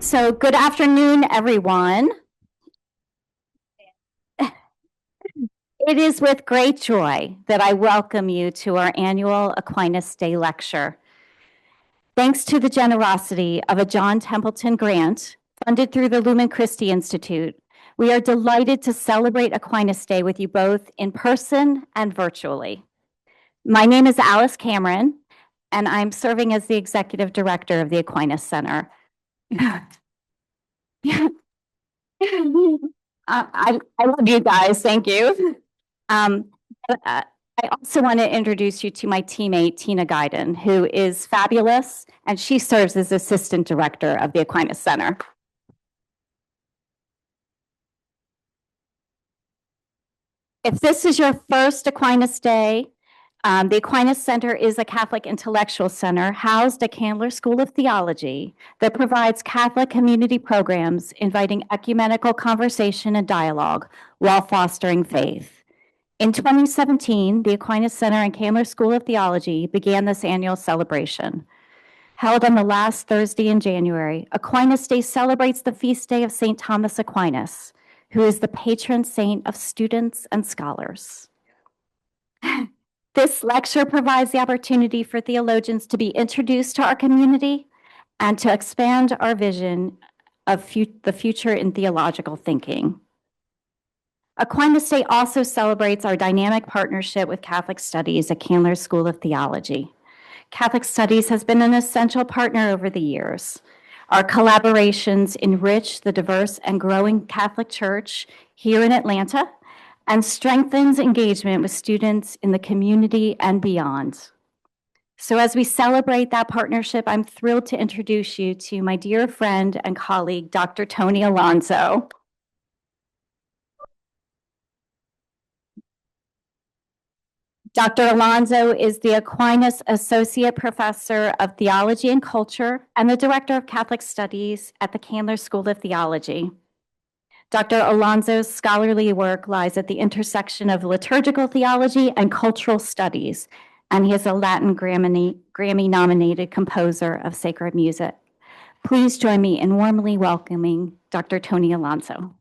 So good afternoon, everyone. It is with great joy that I welcome you to our annual Aquinas Day lecture. Thanks to the generosity of a John Templeton grant funded through the Lumen Christi Institute, we are delighted to celebrate Aquinas Day with you both in person and virtually. My name is Alice Cameron, and I'm serving as the Executive Director of the Aquinas Center. I love you guys. Thank you. I also want to introduce you to my teammate, Tina Guyden, who is fabulous, and she serves as Assistant Director of the Aquinas Center. If this is your first Aquinas Day, the Aquinas Center is a Catholic intellectual center housed at Cressler School of Theology that provides Catholic community programs inviting ecumenical conversation and dialogue while fostering faith. In 2017, the Aquinas Center and Cressler School of Theology began this annual celebration. Held on the last Thursday in January, Aquinas Day celebrates the feast day of St. Thomas Aquinas, who is the patron saint of students and scholars. This lecture provides the opportunity for theologians to be introduced to our community and to expand our vision of the future in theological thinking. Aquinas Day also celebrates our dynamic partnership with Catholic Studies at Cressler School of Theology. Catholic Studies has been an essential partner over the years. Our collaborations enrich the diverse and growing Catholic Church here in Atlanta and strengthens engagement with students in the community and beyond. So as we celebrate that partnership, I'm thrilled to introduce you to my dear friend and colleague, Dr. Tony Alonso. Dr. Alonso is the Aquinas Associate Professor of Theology and Culture and the Director of Catholic Studies at the Cressler School of Theology. Dr. Alonso's scholarly work lies at the intersection of liturgical theology and cultural studies, and he is a Latin Grammy-nominated composer of sacred music. Please join me in warmly welcoming Dr. Tony Alonso.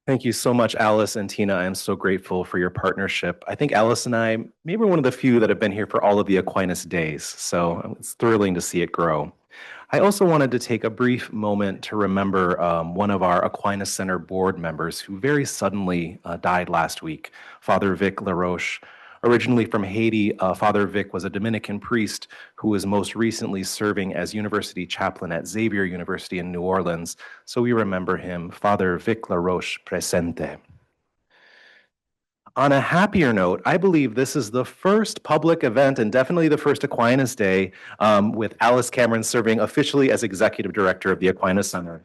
Thank you so much, Alice and Tina. I'm so grateful for your partnership. I think Alice and I maybe we're one of the few that have been here for all of the Aquinas days, so it's thrilling to see it grow. I also wanted to take a brief moment to remember one of our Aquinas Center board members who very suddenly died last week, Father Vic LaRoche. Originally from Haiti, Father Vic was a Dominican priest who was most recently serving as university chaplain at Xavier University in New Orleans. So we remember him, Father Vic LaRoche presente. On a happier note, I believe this is the first public event and definitely the first Aquinas Day with Alice Cameron serving officially as Executive Director of the Aquinas Center.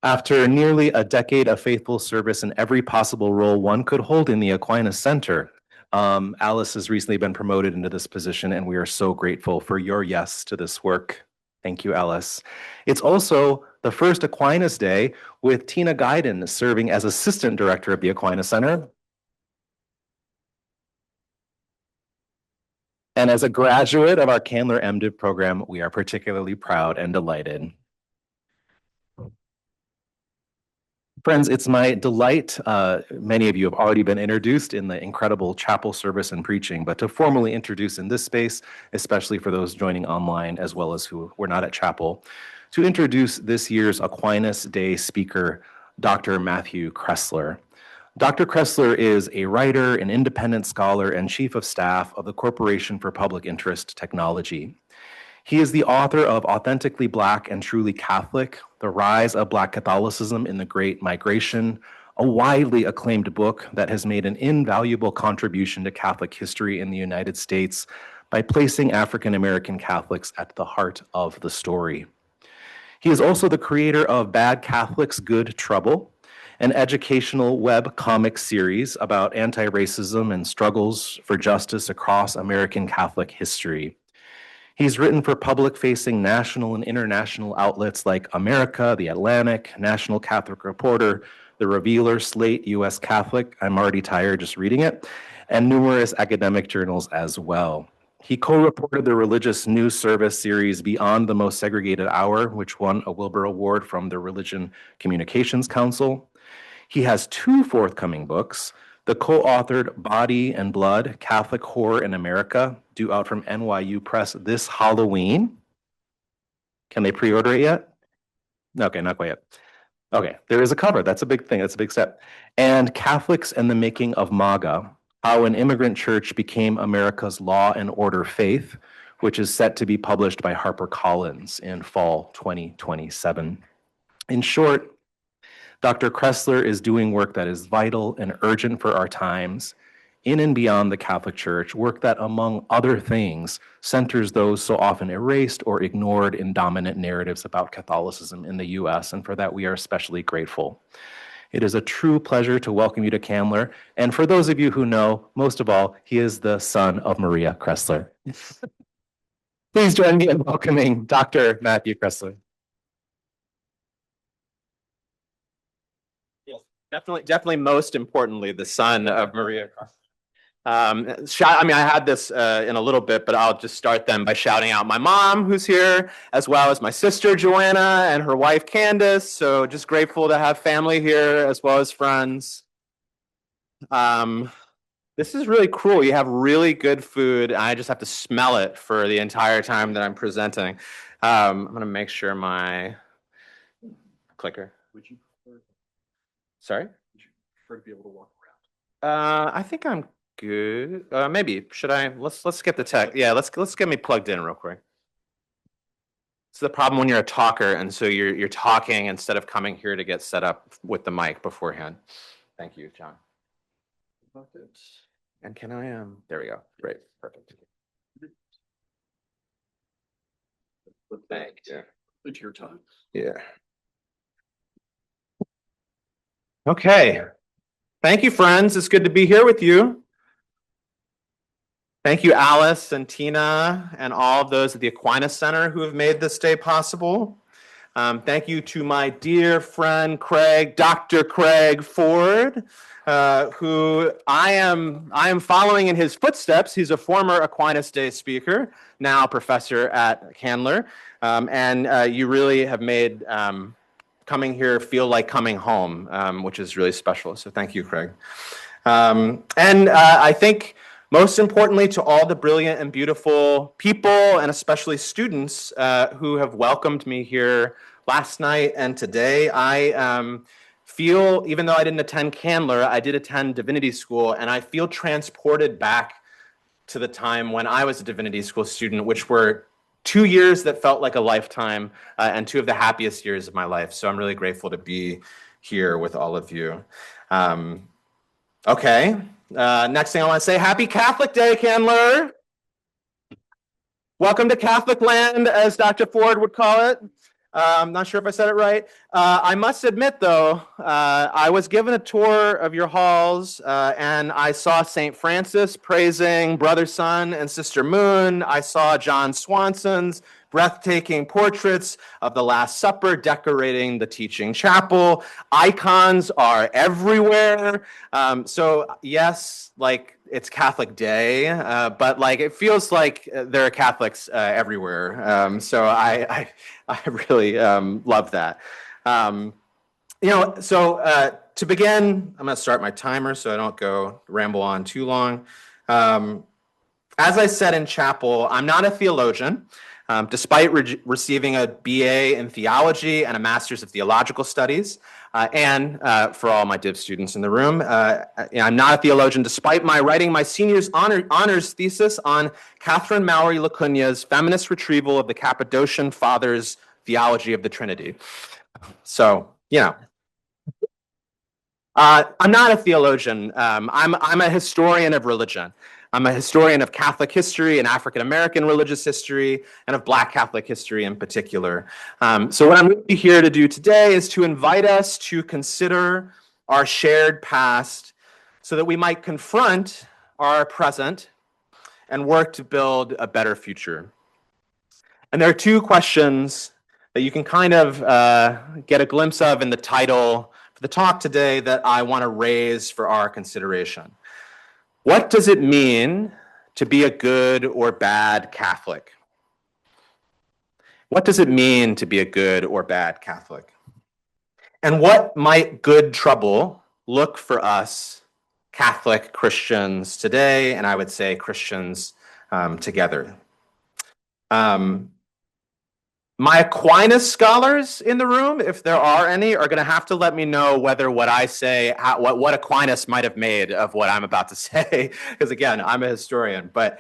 After nearly a decade of faithful service in every possible role one could hold in the Aquinas Center, Alice has recently been promoted into this position, and we are so grateful for your yes to this work. Thank you, Alice. It's also the first Aquinas Day with Tina Guyden serving as Assistant Director of the Aquinas Center. And as a graduate of our Cressler MDiv program, we are particularly proud and delighted. Friends, it's my delight, many of you have already been introduced in the incredible chapel service and preaching, but to formally introduce in this space, especially for those joining online as well as who were not at chapel, to introduce this year's Aquinas Day speaker, Dr. Matthew Cressler. Dr. Cressler is a writer, an independent scholar, and chief of staff of the Corporation for Public Interest Technology. He is the author of Authentically Black and Truly Catholic, The Rise of Black Catholicism in the Great Migration, a widely acclaimed book that has made an invaluable contribution to Catholic history in the United States by placing African American Catholics at the heart of the story. He is also the creator of Bad Catholics, Good Trouble, an educational web comic series about anti-racism and struggles for justice across American Catholic history. He's written for public-facing national and international outlets like America, The Atlantic, National Catholic Reporter, The Revealer, Slate, U.S. Catholic, I'm already tired just reading it, and numerous academic journals as well. He co-reported the religious news service series Beyond the Most Segregated Hour, which won a Wilbur Award from the Religion Communications Council. He has 2 forthcoming books, the co-authored Body and Blood, Catholic Horror in America, due out from NYU Press this Halloween. Can they pre-order it yet? Okay, not quite yet. Okay, there is a cover. That's a big thing. That's a big step. And Catholics and the Making of MAGA, How an Immigrant Church Became America's Law and Order Faith, which is set to be published by HarperCollins in fall 2027. In short, Dr. Cressler is doing work that is vital and urgent for our times, in and beyond the Catholic Church, work that, among other things, centers those so often erased or ignored in dominant narratives about Catholicism in the US, and for that we are especially grateful. It is a true pleasure to welcome you to Candler, and for those of you who know, most of all, he is the son of Maria Cressler. Please join me in welcoming Dr. Matthew Cressler. Yes, definitely most importantly, the son of Maria Cressler. I had this in a little bit, but I'll just start then by shouting out my mom, who's here, as well as my sister, Joanna, and her wife, Candace. So just grateful to have family here, as well as friends. This is really cool. You have really good food. I just have to smell it for the entire time that I'm presenting. I'm going to make sure my clicker. Would you prefer? Sorry? Would you prefer to be able to walk around? I think I'm good. Maybe should I? Let's get the tech. Yeah, let's get me plugged in real quick. It's the problem when you're a talker, and so you're talking instead of coming here to get set up with the mic beforehand. Thank you, John. And can I there we go. Great, perfect. Thank you. It's your time. Yeah. Okay. Thank you, friends. It's good to be here with you. Thank you, Alice and Tina and all of those at the Aquinas Center who have made this day possible. Thank you to my dear friend Craig, Dr. Craig Ford, who I am following in his footsteps. He's a former Aquinas Day speaker, now professor at Candler, and you really have made coming here feel like coming home, which is really special. So thank you, Craig. I think most importantly to all the brilliant and beautiful people and especially students who have welcomed me here last night and today. I feel, even though I didn't attend Candler, I did attend divinity school, and I feel transported back to the time when I was a divinity school student, which were 2 years that felt like a lifetime and 2 of the happiest years of my life. So I'm really grateful to be here with all of you. Okay. Next thing I want to say, Happy Catholic Day, Candler. Welcome to Catholic land, as Dr. Ford would call it. I'm not sure if I said it right. I must admit, though, I was given a tour of your halls, and I saw St. Francis praising Brother Sun and Sister Moon. I saw John Swanson's breathtaking portraits of the Last Supper decorating the teaching chapel. Icons are everywhere. So yes, like it's Catholic Day, but like it feels like there are Catholics everywhere. So I really love that. To begin, I'm going to start my timer so I don't go ramble on too long. As I said in chapel, I'm not a theologian. Despite receiving a BA in theology and a master's of theological studies, and for all my div students in the room, I'm not a theologian, despite my writing my senior's honors thesis on Catherine Mowry Lacunia's feminist retrieval of the Cappadocian Fathers' theology of the Trinity. So, I'm not a theologian. I'm a historian of religion. I'm a historian of Catholic history and African-American religious history and of Black Catholic history in particular. So what I'm really here to do today is to invite us to consider our shared past so that we might confront our present and work to build a better future. And there are 2 questions that you can kind of get a glimpse of in the title for the talk today that I want to raise for our consideration. What does it mean to be a good or bad Catholic? What does it mean to be a good or bad Catholic? And what might good trouble look for us Catholic Christians today, and I would say Christians together? My Aquinas scholars in the room, if there are any, are going to have to let me know whether what I say, what Aquinas might have made of what I'm about to say, because again, I'm a historian. But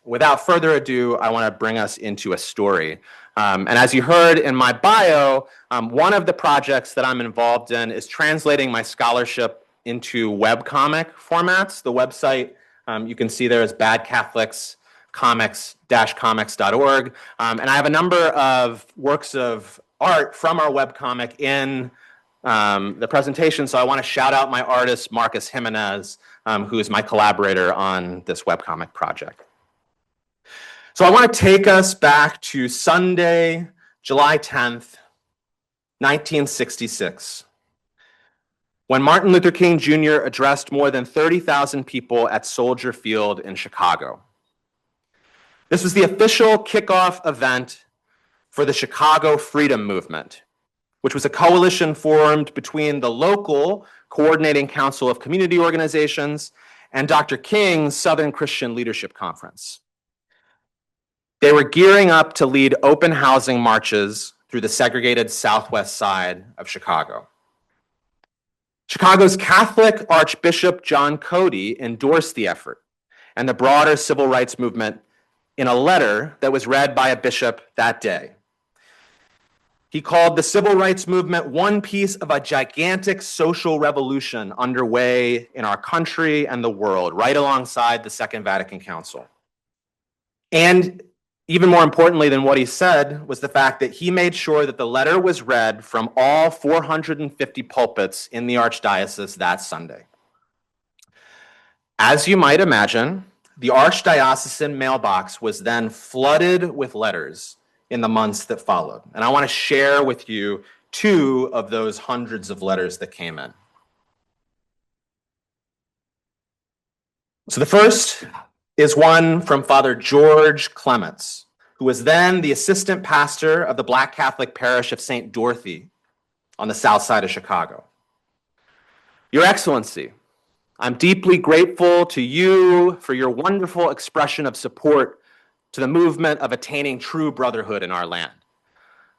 without further ado, I want to bring us into a story. And as you heard in my bio, one of the projects that I'm involved in is translating my scholarship into webcomic formats. The website you can see there is Bad Catholics comics-comics.org. And I have a number of works of art from our webcomic in the presentation. So I want to shout out my artist, Marcus Jimenez, who is my collaborator on this webcomic project. So I want to take us back to Sunday, July 10th, 1966, when Martin Luther King Jr. addressed more than 30,000 people at Soldier Field in Chicago. This was the official kickoff event for the Chicago Freedom Movement, which was a coalition formed between the local Coordinating Council of Community Organizations and Dr. King's Southern Christian Leadership Conference. They were gearing up to lead open housing marches through the segregated southwest side of Chicago. Chicago's Catholic Archbishop John Cody endorsed the effort and the broader civil rights movement in a letter that was read by a bishop that day. He called the civil rights movement one piece of a gigantic social revolution underway in our country and the world, right alongside the Second Vatican Council. And even more importantly than what he said was the fact that he made sure that the letter was read from all 450 pulpits in the Archdiocese that Sunday. As you might imagine, the archdiocesan mailbox was then flooded with letters in the months that followed. And I want to share with you two of those hundreds of letters that came in. So the first is one from Father George Clements, who was then the assistant pastor of the Black Catholic parish of St. Dorothy on the south side of Chicago. Your Excellency, I'm deeply grateful to you for your wonderful expression of support to the movement of attaining true brotherhood in our land.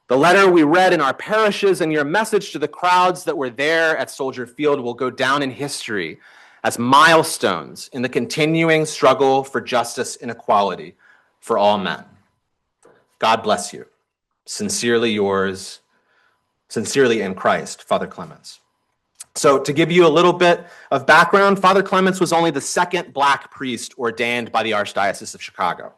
The letter we read in our parishes and your message to the crowds that were there at Soldier Field will go down in history as milestones in the continuing struggle for justice and equality for all men. God bless you. Sincerely yours, sincerely in Christ, Father Clements. So to give you a little bit of background, Father Clements was only the second Black priest ordained by the Archdiocese of Chicago.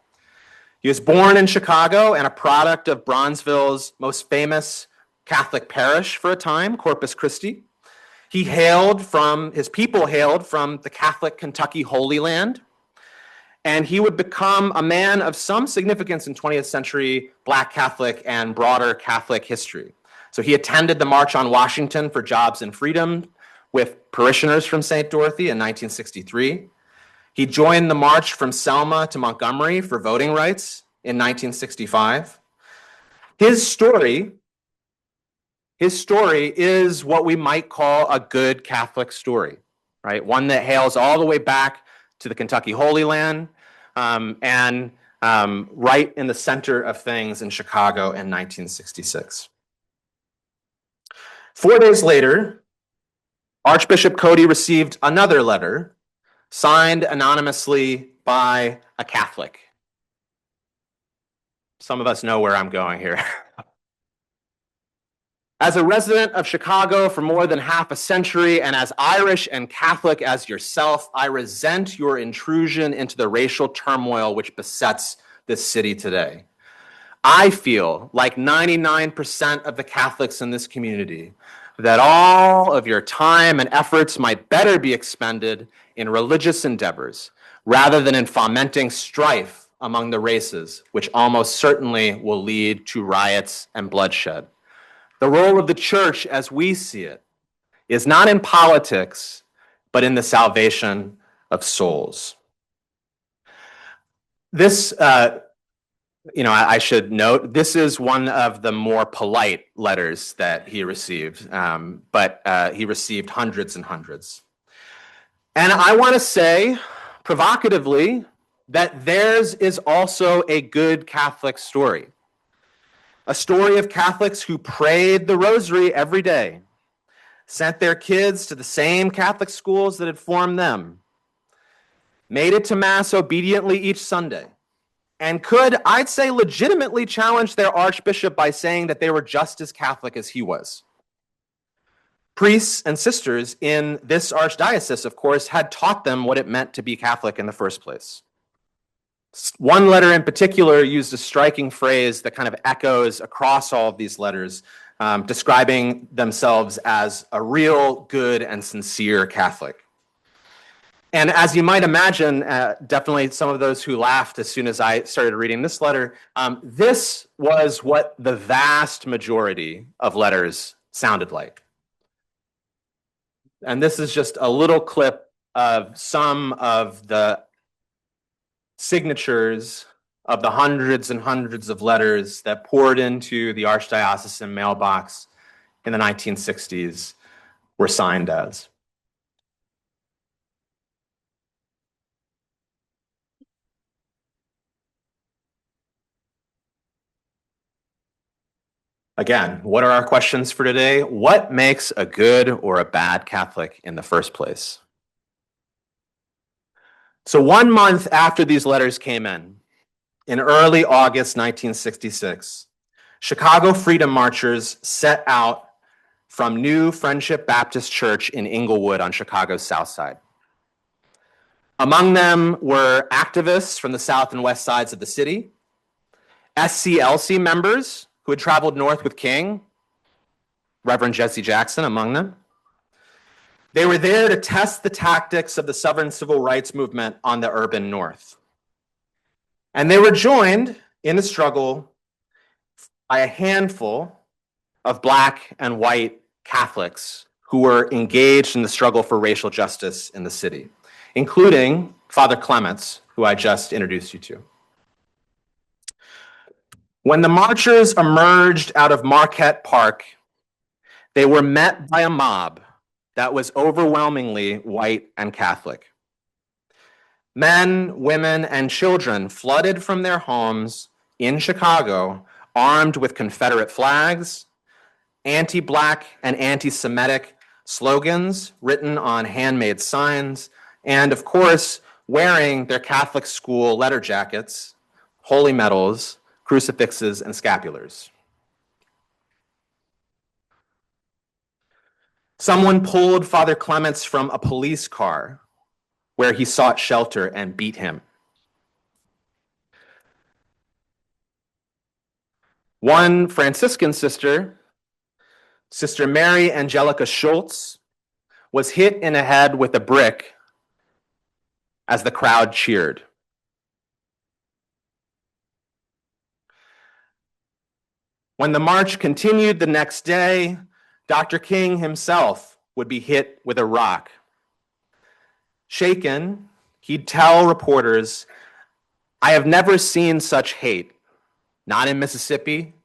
He was born in Chicago and a product of Bronzeville's most famous Catholic parish for a time, Corpus Christi. His people hailed from the Catholic Kentucky Holy Land, and he would become a man of some significance in 20th century Black Catholic and broader Catholic history. So he attended the March on Washington for Jobs and Freedom with parishioners from St. Dorothy in 1963. He joined the march from Selma to Montgomery for voting rights in 1965. His story is what we might call a good Catholic story, right? One that hails all the way back to the Kentucky Holy Land and right in the center of things in Chicago in 1966. 4 days later, Archbishop Cody received another letter signed anonymously by a Catholic. Some of us know where I'm going here. As a resident of Chicago for more than half a century and as Irish and Catholic as yourself, I resent your intrusion into the racial turmoil which besets this city today. I feel, like 99% of the Catholics in this community, that all of your time and efforts might better be expended in religious endeavors rather than in fomenting strife among the races, which almost certainly will lead to riots and bloodshed. The role of the church, as we see it, is not in politics, but in the salvation of souls. This, I should note, this is one of the more polite letters that he received, but he received hundreds and hundreds. And I want to say, provocatively, that theirs is also a good Catholic story. A story of Catholics who prayed the rosary every day, sent their kids to the same Catholic schools that had formed them, made it to Mass obediently each Sunday, and could, I'd say, legitimately challenge their archbishop by saying that they were just as Catholic as he was. Priests and sisters in this archdiocese, of course, had taught them what it meant to be Catholic in the first place. One letter in particular used a striking phrase that kind of echoes across all of these letters, describing themselves as a real, good, and sincere Catholic. And as you might imagine, definitely some of those who laughed as soon as I started reading this letter, this was what the vast majority of letters sounded like. And this is just a little clip of some of the signatures of the hundreds and hundreds of letters that poured into the archdiocesan mailbox in the 1960s were signed as. Again, what are our questions for today? What makes a good or a bad Catholic in the first place? So 1 month after these letters came in early August 1966, Chicago Freedom Marchers set out from New Friendship Baptist Church in Inglewood on Chicago's South Side. Among them were activists from the south and west sides of the city, SCLC members who had traveled north with King, Reverend Jesse Jackson among them. They were there to test the tactics of the Southern Civil Rights Movement on the urban north. And they were joined in the struggle by a handful of Black and white Catholics who were engaged in the struggle for racial justice in the city, including Father Clements, who I just introduced you to. When the marchers emerged out of Marquette Park, they were met by a mob that was overwhelmingly white and Catholic. Men, women, and children flooded from their homes in Chicago, armed with Confederate flags, anti-Black and anti-Semitic slogans written on handmade signs, and of course, wearing their Catholic school letter jackets, holy medals, crucifixes, and scapulars. Someone pulled Father Clements from a police car where he sought shelter and beat him. One Franciscan sister, Sister Mary Angelica Schultz, was hit in the head with a brick as the crowd cheered. When the march continued the next day, Dr. King himself would be hit with a rock. Shaken, he'd tell reporters, "I have never seen such hate, not in Mississippi,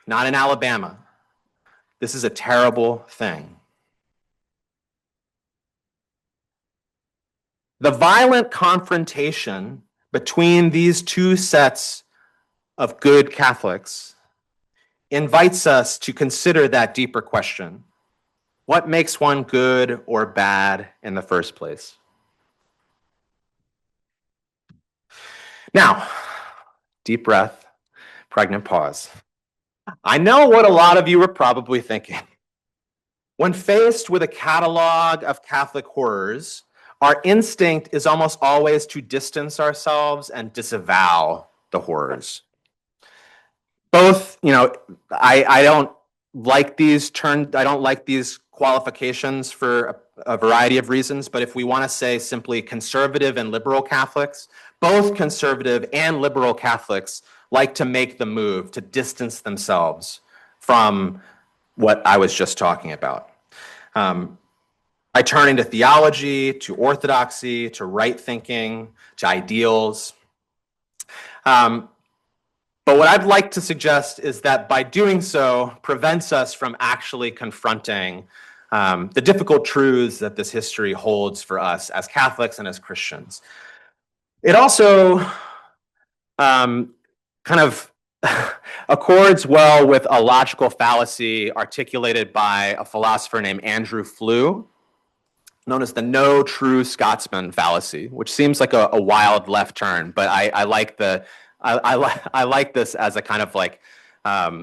not in Alabama. This is a terrible thing." The violent confrontation between these two sets of good Catholics invites us to consider that deeper question. What makes one good or bad in the first place? Now, deep breath, pregnant pause. I know what a lot of you are probably thinking. When faced with a catalog of Catholic horrors, our instinct is almost always to distance ourselves and disavow the horrors. Both, I don't like these qualifications for a variety of reasons, but if we want to say simply conservative and liberal Catholics, both conservative and liberal Catholics like to make the move to distance themselves from what I was just talking about. By turning to theology, to orthodoxy, to right thinking, to ideals. But what I'd like to suggest is that by doing so prevents us from actually confronting the difficult truths that this history holds for us as Catholics and as Christians. It also kind of accords well with a logical fallacy articulated by a philosopher named Andrew Flew, known as the no true Scotsman fallacy, which seems like a wild left turn, but I like this as a kind of like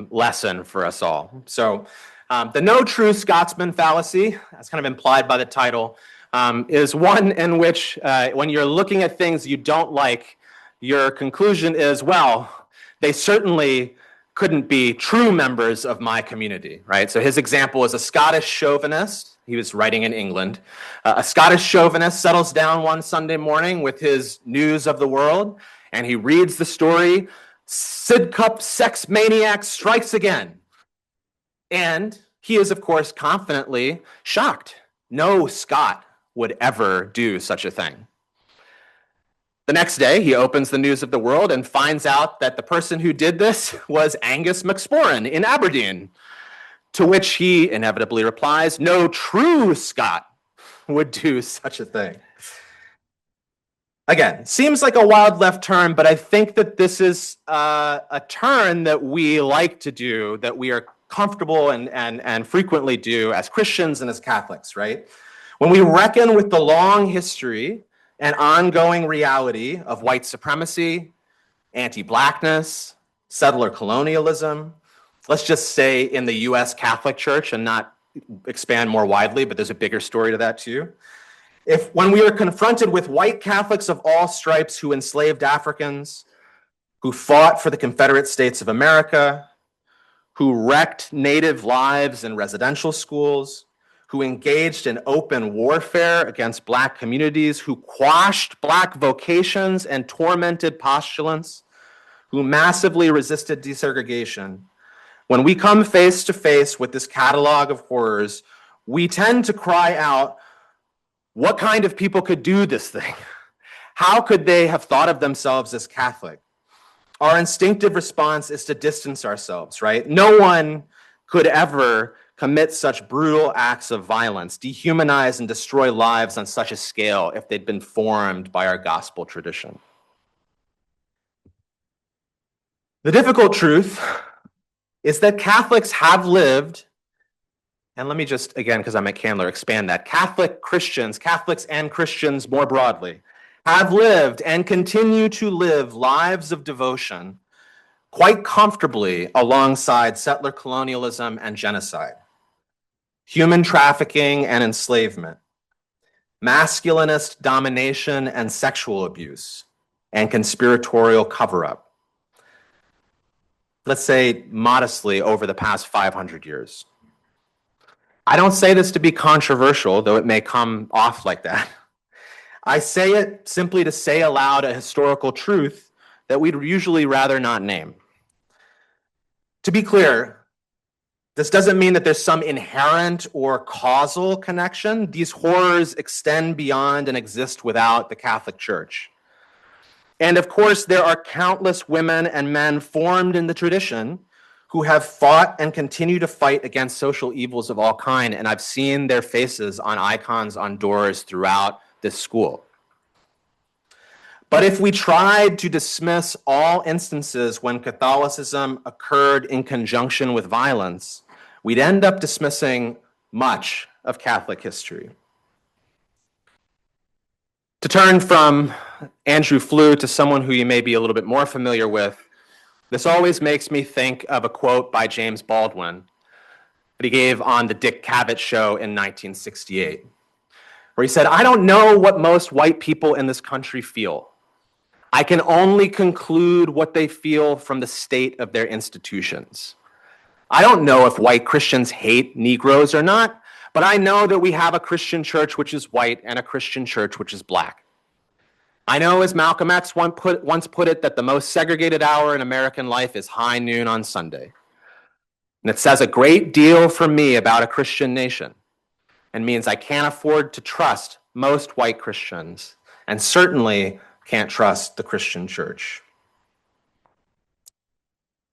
lesson for us all. So the no true Scotsman fallacy, as kind of implied by the title, is one in which when you're looking at things you don't like, your conclusion is, well, they certainly couldn't be true members of my community, right? So his example was a Scottish chauvinist. He was writing in England. A Scottish chauvinist settles down one Sunday morning with his news of the world, and he reads the story, Sidcup sex maniac strikes again. And he is, of course, confidently shocked. No Scot would ever do such a thing. The next day, he opens the news of the world and finds out that the person who did this was Angus MacSporran in Aberdeen, to which he inevitably replies, no true Scot would do such a thing. Again, seems like a wild left turn, but I think that this is a turn that we like to do, that we are comfortable and frequently do as Christians and as Catholics, right? When we reckon with the long history and ongoing reality of white supremacy, anti-Blackness, settler colonialism, let's just say in the US Catholic Church and not expand more widely, but there's a bigger story to that too. When we are confronted with white Catholics of all stripes who enslaved Africans, who fought for the Confederate States of America, who wrecked Native lives in residential schools, who engaged in open warfare against Black communities, who quashed Black vocations and tormented postulants, who massively resisted desegregation, when we come face to face with this catalog of horrors, we tend to cry out, what kind of people could do this thing? How could they have thought of themselves as Catholic? Our instinctive response is to distance ourselves, right? No one could ever commit such brutal acts of violence, dehumanize and destroy lives on such a scale if they'd been formed by our gospel tradition. The difficult truth is that Catholics have lived, and let me just, again, because I'm at Candler, expand that. Catholics and Christians more broadly, have lived and continue to live lives of devotion quite comfortably alongside settler colonialism and genocide, human trafficking and enslavement, masculinist domination and sexual abuse, and conspiratorial cover-up. Let's say modestly over the past 500 years. I don't say this to be controversial, though it may come off like that. I say it simply to say aloud a historical truth that we'd usually rather not name. To be clear, this doesn't mean that there's some inherent or causal connection. These horrors extend beyond and exist without the Catholic Church. And of course, there are countless women and men formed in the tradition who have fought and continue to fight against social evils of all kind. And I've seen their faces on icons on doors throughout this school. But if we tried to dismiss all instances when Catholicism occurred in conjunction with violence, we'd end up dismissing much of Catholic history. To turn from Andrew Flew to someone who you may be a little bit more familiar with, this always makes me think of a quote by James Baldwin that he gave on the Dick Cavett show in 1968, where he said, "I don't know what most white people in this country feel. I can only conclude what they feel from the state of their institutions. I don't know if white Christians hate Negroes or not, but I know that we have a Christian church which is white and a Christian church which is black. I know, as Malcolm X once put it, that the most segregated hour in American life is high noon on Sunday. And it says a great deal for me about a Christian nation. and means I can't afford to trust most white Christians, and certainly can't trust the Christian church.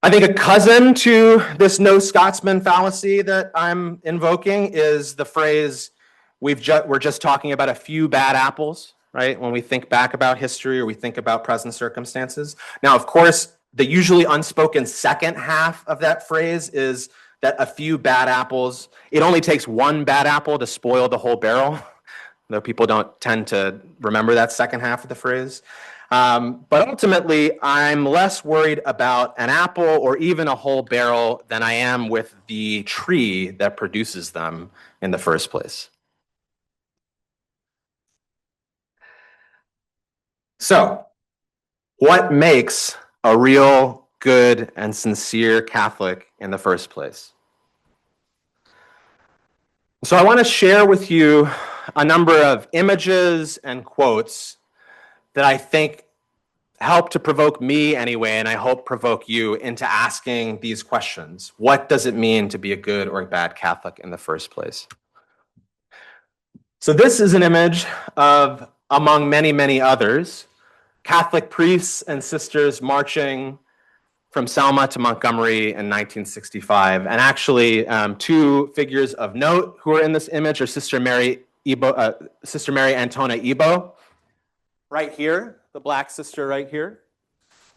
I think a cousin to this no Scotsman fallacy that I'm invoking is the phrase, we're just talking about a few bad apples, right? When we think back about history or we think about present circumstances. Now, of course, the usually unspoken second half of that phrase is that a few bad apples, it only takes one bad apple to spoil the whole barrel, though people don't tend to remember that second half of the phrase. But ultimately, I'm less worried about an apple or even a whole barrel than I am with the tree that produces them in the first place. So, what makes a real, good, and sincere Catholic in the first place? So I want to share with you a number of images and quotes that I think help to provoke me anyway, and I hope provoke you into asking these questions. What does it mean to be a good or a bad Catholic in the first place? So this is an image of, among many, many others, Catholic priests and sisters marching from Selma to Montgomery in 1965. And actually, two figures of note who are in this image are Sister Mary Antona Ebo, right here, the Black sister right here.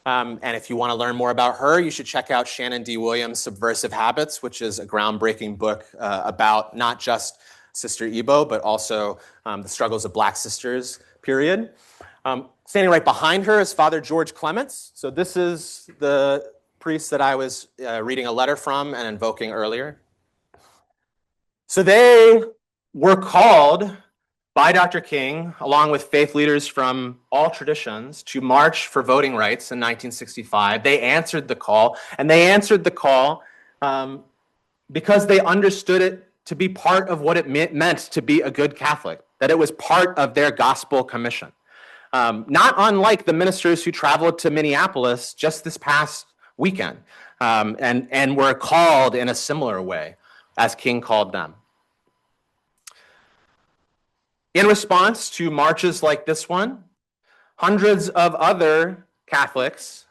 And if you want to learn more about her, you should check out Shannon D. Williams' Subversive Habits, which is a groundbreaking book about not just Sister Ebo, but also the struggles of Black sisters, period. Standing right behind her is Father George Clements. So this is the priest that I was reading a letter from and invoking earlier. So they were called by Dr. King, along with faith leaders from all traditions, to march for voting rights in 1965. They answered the call, and they answered the call because they understood it to be part of what it meant to be a good Catholic, that it was part of their gospel commission. Not unlike the ministers who traveled to Minneapolis just this past weekend and were called in a similar way as King called them. In response to marches like this one, hundreds of other Catholics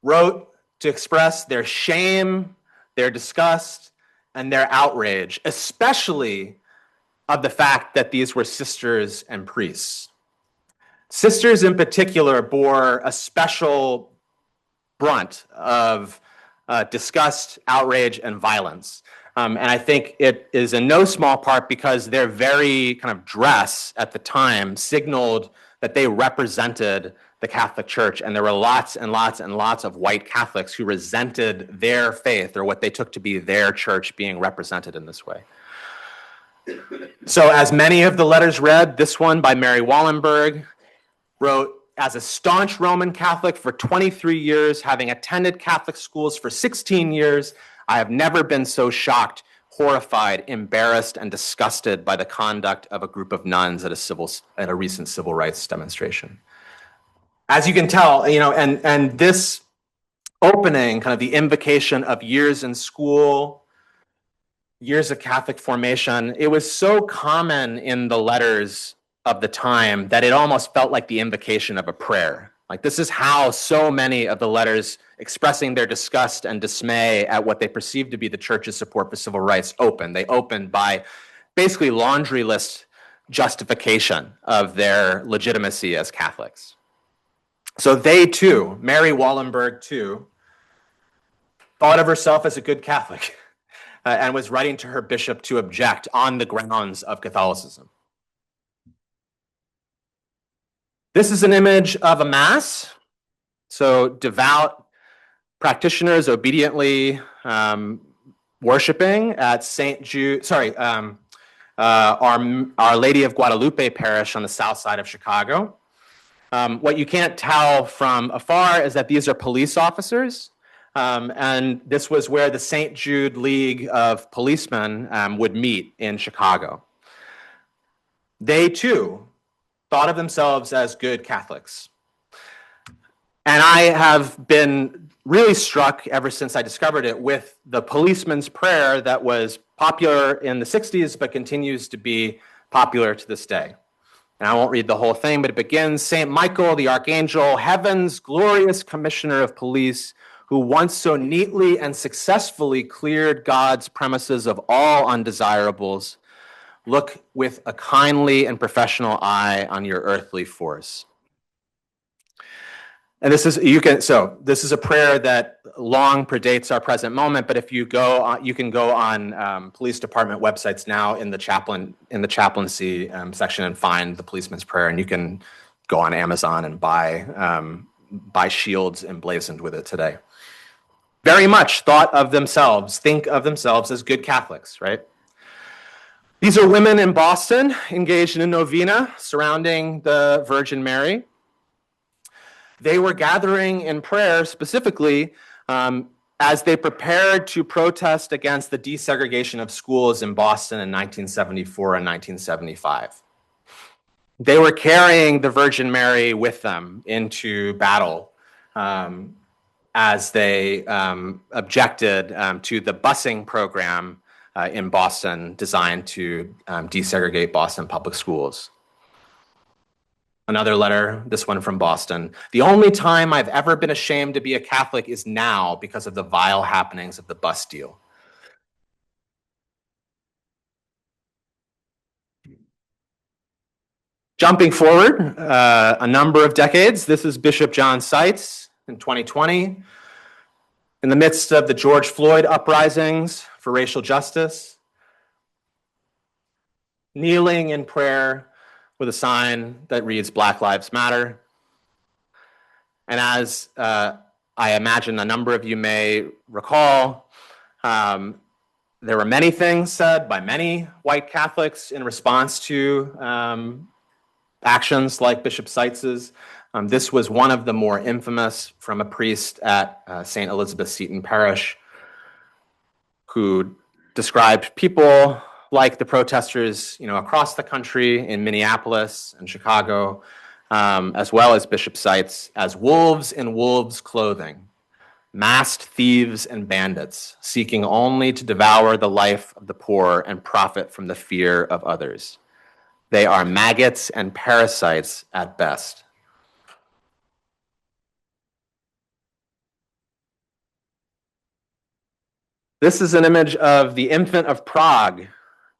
wrote to express their shame, their disgust, and their outrage, especially of the fact that these were sisters and priests. Sisters in particular bore a special brunt of disgust, outrage, and violence. And I think it is in no small part because their very kind of dress at the time signaled that they represented the Catholic Church, and there were lots and lots and lots of white Catholics who resented their faith or what they took to be their church being represented in this way. So as many of the letters read, this one by Mary Wallenberg wrote, as a staunch Roman Catholic for 23 years, having attended Catholic schools for 16 years, I have never been so shocked, horrified, embarrassed, and disgusted by the conduct of a group of nuns at a recent civil rights demonstration. As you can tell, and this opening, kind of the invocation of years in school, years of Catholic formation, it was so common in the letters of the time that it almost felt like the invocation of a prayer. Like this is how so many of the letters expressing their disgust and dismay at what they perceived to be the church's support for civil rights opened. They opened by basically laundry list justification of their legitimacy as Catholics. So they too, Mary Wallenberg too, thought of herself as a good Catholic and was writing to her bishop to object on the grounds of Catholicism. This is an image of a mass. So devout practitioners obediently worshiping at Our Lady of Guadalupe Parish on the south side of Chicago. What you can't tell from afar is that these are police officers. And this was where the St. Jude League of Policemen would meet in Chicago. They too thought of themselves as good Catholics. And I have been really struck ever since I discovered it with the policeman's prayer that was popular in the 60s, but continues to be popular to this day. And I won't read the whole thing, but it begins, Saint Michael, the archangel, heaven's glorious commissioner of police, who once so neatly and successfully cleared God's premises of all undesirables, look with a kindly and professional eye on your earthly force. And this is a prayer that long predates our present moment. But if you go, you can go on police department websites now in the chaplaincy section and find the policeman's prayer. And you can go on Amazon and buy shields emblazoned with it today. Very much think of themselves as good Catholics, right? These are women in Boston engaged in a novena surrounding the Virgin Mary. They were gathering in prayer specifically as they prepared to protest against the desegregation of schools in Boston in 1974 and 1975. They were carrying the Virgin Mary with them into battle as they objected to the busing program in Boston designed to desegregate Boston public schools. Another letter, this one from Boston. The only time I've ever been ashamed to be a Catholic is now because of the vile happenings of the bus deal. Jumping forward a number of decades, this is Bishop John Seitz in 2020. In the midst of the George Floyd uprisings for racial justice, kneeling in prayer with a sign that reads Black Lives Matter. And as I imagine a number of you may recall, there were many things said by many white Catholics in response to actions like Bishop Seitz's. This was one of the more infamous from a priest at St. Elizabeth Seton Parish who described people like the protesters, across the country in Minneapolis and Chicago, as well as Bishop Seitz, as wolves in wolves' clothing, masked thieves and bandits, seeking only to devour the life of the poor and profit from the fear of others. They are maggots and parasites at best. This is an image of the infant of Prague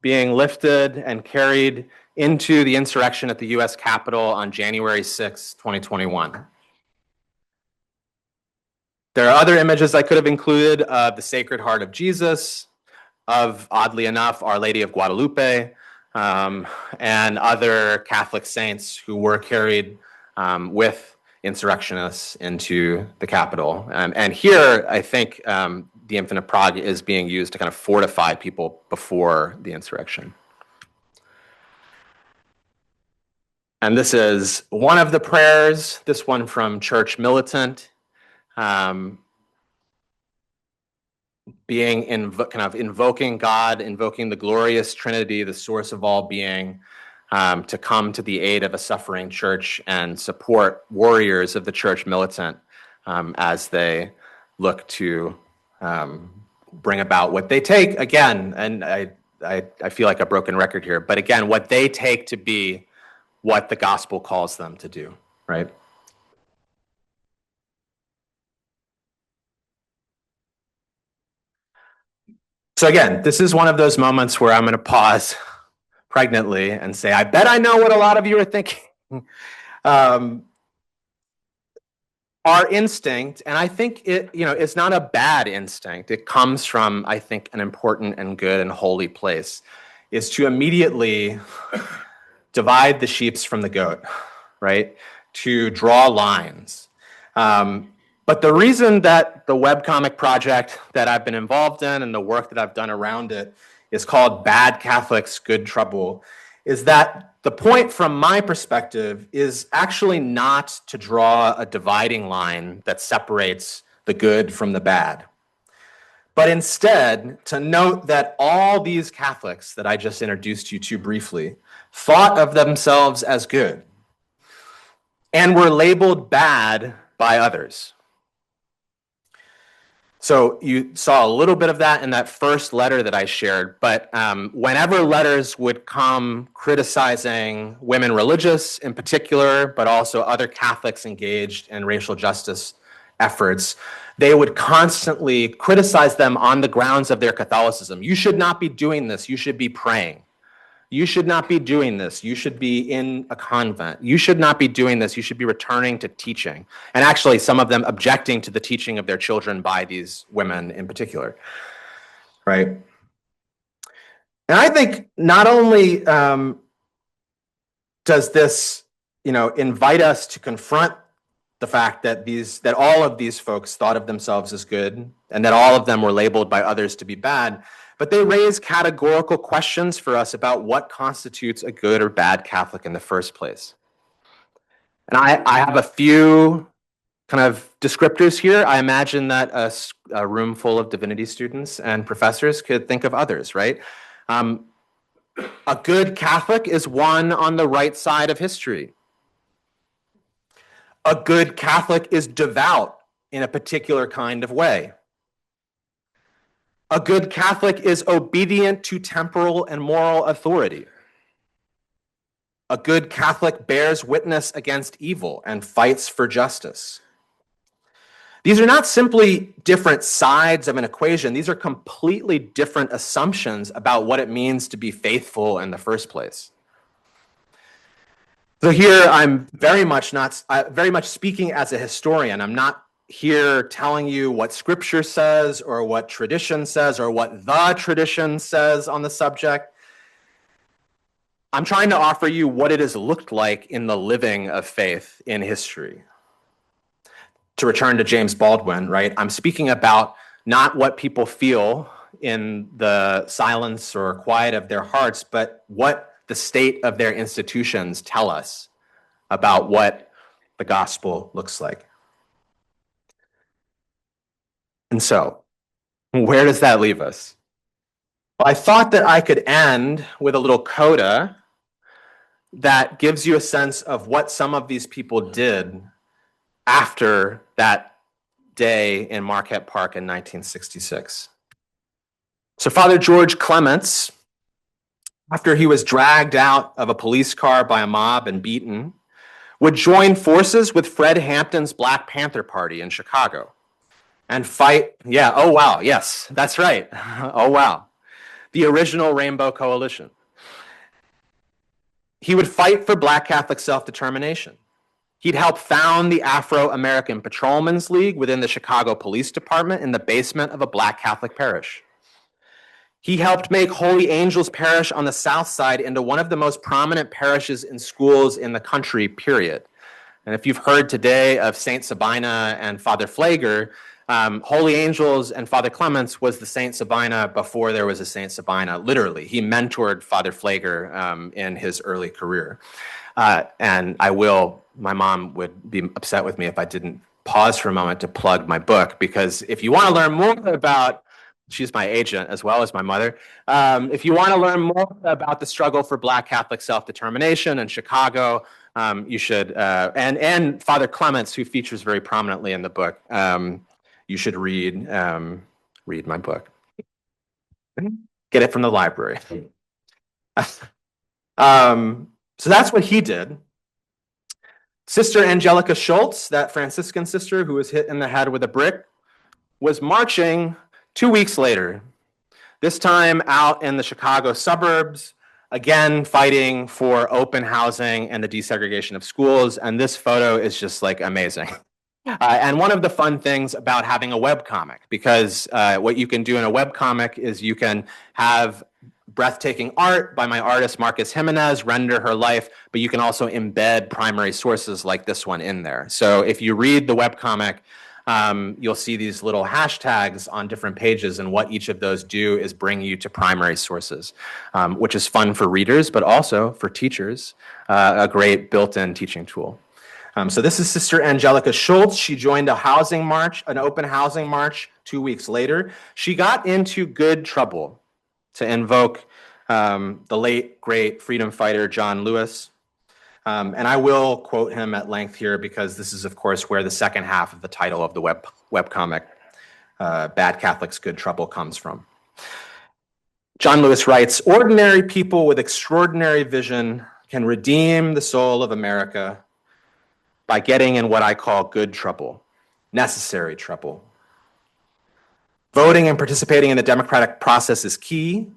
being lifted and carried into the insurrection at the US Capitol on January 6, 2021. There are other images I could have included of the Sacred Heart of Jesus, of, oddly enough, Our Lady of Guadalupe, and other Catholic saints who were carried with insurrectionists into the Capitol. And here, I think the infant of Prague is being used to kind of fortify people before the insurrection. And this is one of the prayers, this one from Church Militant, invoking God, invoking the glorious Trinity, the source of all being, to come to the aid of a suffering church and support warriors of the Church Militant as they look to bring about what they take, again, and I feel like a broken record here, but again, what they take to be what the gospel calls them to do, right? So again, this is one of those moments where I'm going to pause pregnantly and say, I bet I know what a lot of you are thinking. Our instinct, and I think it's not a bad instinct. It comes from, I think, an important and good and holy place, is to immediately divide the sheep from the goat, right? To draw lines. But the reason that the webcomic project that I've been involved in and the work that I've done around it is called Bad Catholics, Good Trouble, is that the point from my perspective is actually not to draw a dividing line that separates the good from the bad, but instead to note that all these Catholics that I just introduced you to briefly thought of themselves as good and were labeled bad by others. So you saw a little bit of that in that first letter that I shared, but whenever letters would come criticizing women religious in particular, but also other Catholics engaged in racial justice efforts, they would constantly criticize them on the grounds of their Catholicism. You should not be doing this. You should be praying. You should not be doing this. You should be in a convent. You should not be doing this. You should be returning to teaching. And actually, some of them objecting to the teaching of their children by these women in particular, right? And I think not only does this, invite us to confront the fact that that all of these folks thought of themselves as good and that all of them were labeled by others to be bad, but they raise categorical questions for us about what constitutes a good or bad Catholic in the first place. And I have a few kind of descriptors here. I imagine that a room full of divinity students and professors could think of others, right? A good Catholic is one on the right side of history. A good Catholic is devout in a particular kind of way. A good Catholic is obedient to temporal and moral authority. A good Catholic bears witness against evil and fights for justice. These are not simply different sides of an equation. These are completely different assumptions about what it means to be faithful in the first place. So here I'm very much speaking as a historian. I'm not here telling you what Scripture says or what tradition says or what the tradition says on the subject. I'm trying to offer you what it has looked like in the living of faith in history. To return to James Baldwin, right? I'm speaking about not what people feel in the silence or quiet of their hearts, but what the state of their institutions tell us about what the gospel looks like. And so, where does that leave us? Well, I thought that I could end with a little coda that gives you a sense of what some of these people did after that day in Marquette Park in 1966. So Father George Clements, after he was dragged out of a police car by a mob and beaten, would join forces with Fred Hampton's Black Panther Party in Chicago and fight, oh wow, yes, that's right, oh wow, the original Rainbow Coalition. He would fight for Black Catholic self-determination. He'd help found the Afro-American Patrolmen's League within the Chicago Police Department in the basement of a Black Catholic parish. He helped make Holy Angels Parish on the South Side into one of the most prominent parishes and schools in the country, period. And if you've heard today of Saint Sabina and Father Flager, Holy Angels and Father Clements was the Saint Sabina before there was a Saint Sabina, literally. He mentored Father Flager in his early career. And my mom would be upset with me if I didn't pause for a moment to plug my book, because if you want to learn more about, she's my agent as well as my mother, if you want to learn more about the struggle for Black Catholic self-determination in Chicago, you should, and Father Clements, who features very prominently in the book, you should read my book. Get it from the library. So that's what he did. Sister Angelica Schultz, that Franciscan sister who was hit in the head with a brick, was marching 2 weeks later, this time out in the Chicago suburbs, again fighting for open housing and the desegregation of schools. And this photo is just like amazing. And one of the fun things about having a webcomic, because what you can do in a webcomic is you can have breathtaking art by my artist Marcus Jimenez render her life, but you can also embed primary sources like this one in there. So if you read the webcomic, you'll see these little hashtags on different pages, and what each of those do is bring you to primary sources, which is fun for readers, but also for teachers, a great built-in teaching tool. So this is Sister Angelica Schultz. She joined an open housing march 2 weeks later. She got into good trouble, to invoke the late, great freedom fighter John Lewis. And I will quote him at length here, because this is, of course, where the second half of the title of the webcomic Bad Catholics, Good Trouble comes from. John Lewis writes, "Ordinary people with extraordinary vision can redeem the soul of America by getting in what I call good trouble, necessary trouble. Voting and participating in the democratic process is key.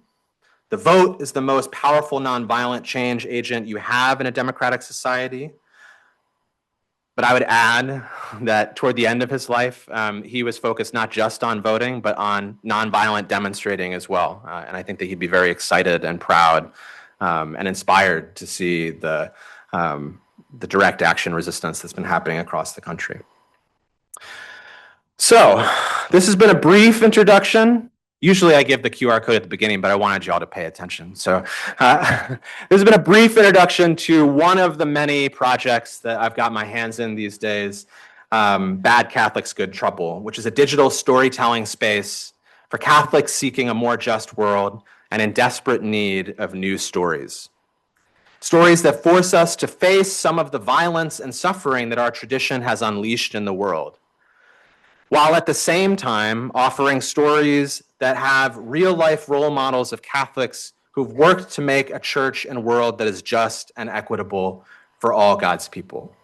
The vote is the most powerful nonviolent change agent you have in a democratic society." But I would add that toward the end of his life, he was focused not just on voting, but on nonviolent demonstrating as well. And I think that he'd be very excited and proud and inspired to see the direct action resistance that's been happening across the country. So this has been a brief introduction. Usually I give the QR code at the beginning, but I wanted you all to pay attention. So this has been a brief introduction to one of the many projects that I've got my hands in these days, Bad Catholics, Good Trouble, which is a digital storytelling space for Catholics seeking a more just world and in desperate need of new stories. Stories that force us to face some of the violence and suffering that our tradition has unleashed in the world, while at the same time offering stories that have real-life role models of Catholics who've worked to make a church and world that is just and equitable for all God's people.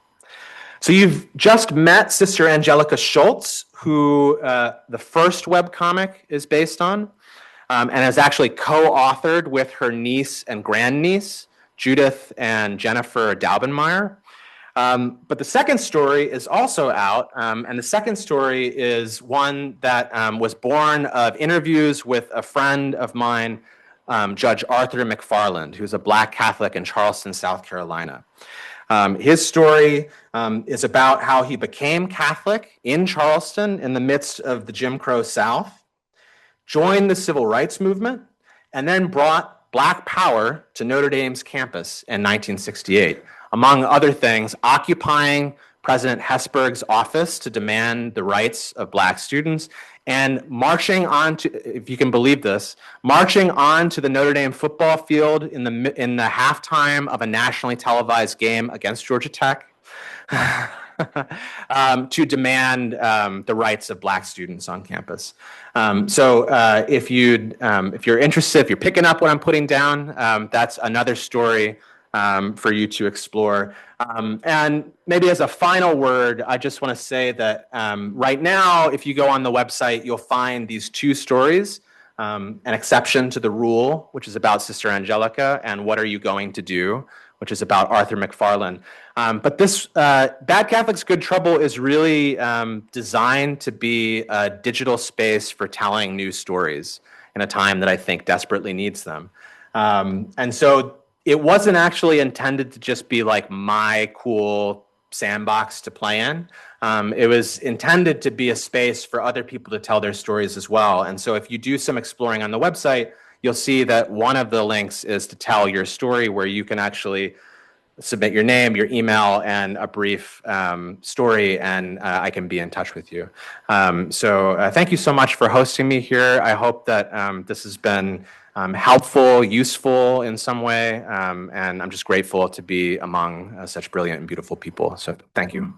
So you've just met Sister Angelica Schultz, who the first webcomic is based on, and has actually co-authored with her niece and grandniece, Judith and Jennifer Daubenmeier. But the second story is also out, and the second story is one that was born of interviews with a friend of mine, Judge Arthur McFarland, who's a Black Catholic in Charleston, South Carolina. His story is about how he became Catholic in Charleston in the midst of the Jim Crow South, joined the Civil Rights Movement, and then brought Black power to Notre Dame's campus in 1968. Among other things, occupying President Hesburgh's office to demand the rights of Black students and marching on to, if you can believe this, marching on to the Notre Dame football field in the halftime of a nationally televised game against Georgia Tech to demand the rights of Black students on campus. So if you're interested, if you're picking up what I'm putting down, that's another story for you to explore. And maybe as a final word, I just want to say that right now, if you go on the website, you'll find these two stories, An Exception to the Rule, which is about Sister Angelica, and What Are You Going to Do, which is about Arthur McFarland. But this Bad Catholics, Good Trouble is really designed to be a digital space for telling new stories in a time that I think desperately needs them. And so it wasn't actually intended to just be like my cool sandbox to play in. It was intended to be a space for other people to tell their stories as well. And so if you do some exploring on the website, you'll see that one of the links is to tell your story, where you can actually submit your name, your email, and a brief story, and I can be in touch with you. So thank you so much for hosting me here. I hope that this has been helpful, useful in some way, and I'm just grateful to be among such brilliant and beautiful people. So thank you.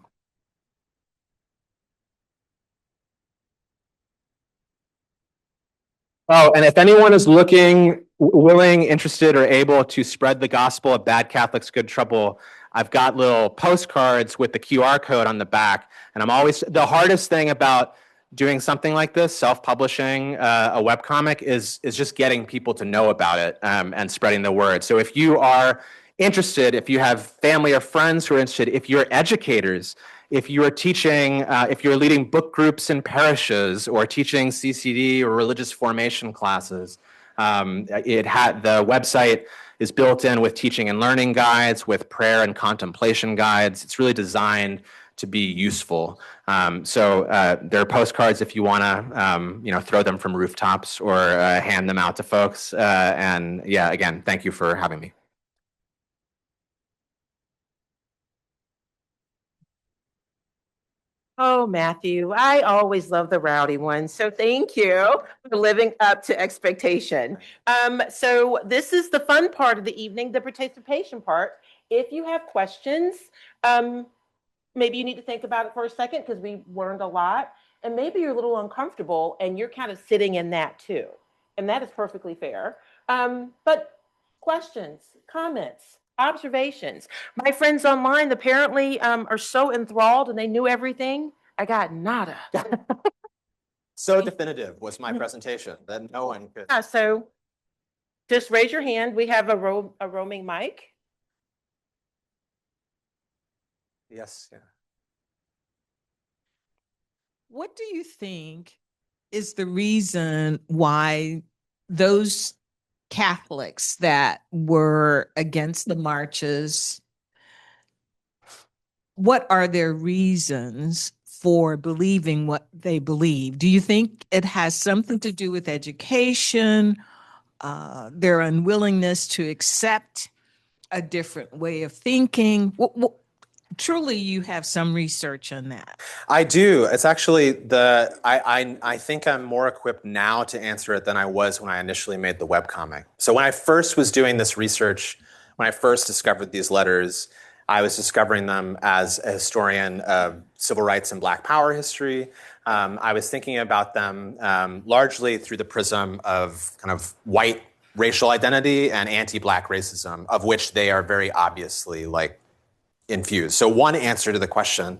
Oh, and if anyone is looking, willing, interested, or able to spread the gospel of Bad Catholics, Good Trouble, I've got little postcards with the QR code on the back. And I'm always, the hardest thing about doing something like this, self-publishing a webcomic, is just getting people to know about it and spreading the word. So if you are interested, if you have family or friends who are interested, if you're educators, if you are teaching, if you're leading book groups in parishes or teaching CCD or religious formation classes, the website is built in with teaching and learning guides, with prayer and contemplation guides. It's really designed to be useful. So there are postcards if you want to, throw them from rooftops or hand them out to folks. And yeah, again, thank you for having me. Oh, Matthew, I always love the rowdy ones. So thank you for living up to expectation. So this is the fun part of the evening, the participation part. If you have questions, maybe you need to think about it for a second because we learned a lot. and maybe you're a little uncomfortable and you're kind of sitting in that too. And that is perfectly fair. But questions, comments, observations. My friends online apparently are so enthralled and they knew everything. I got nada. So definitive was my presentation that no one could. So just raise your hand. We have a roaming mic. Yes. Yeah. What do you think is the reason why those Catholics that were against the marches, what are their reasons for believing what they believe? Do you think it has something to do with education, their unwillingness to accept a different way of thinking? Truly, you have some research on that. I do. It's actually I think I'm more equipped now to answer it than I was when I initially made the webcomic. So when I first was doing this research, when I first discovered these letters, I was discovering them as a historian of civil rights and Black Power history. I was thinking about them largely through the prism of kind of white racial identity and anti-Black racism, of which they are very obviously like infused. So one answer to the question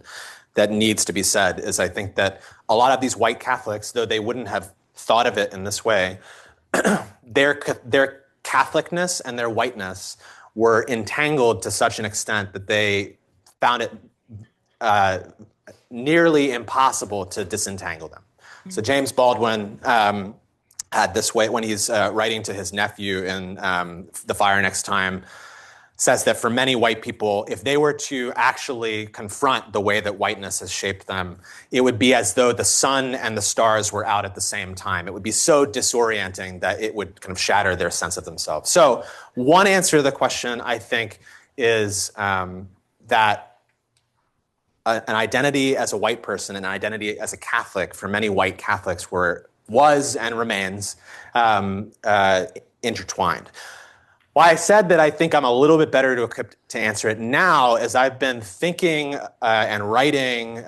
that needs to be said is I think that a lot of these white Catholics, though they wouldn't have thought of it in this way, their Catholicness and their whiteness were entangled to such an extent that they found it nearly impossible to disentangle them. So James Baldwin had this way when he's writing to his nephew in The Fire Next Time, says that for many white people, if they were to actually confront the way that whiteness has shaped them, it would be as though the sun and the stars were out at the same time. It would be so disorienting that it would kind of shatter their sense of themselves. So one answer to the question, I think, is that an identity as a white person and an identity as a Catholic for many white Catholics was and remains intertwined. Why I said that I think I'm a little bit better equipped to answer it now is I've been thinking and writing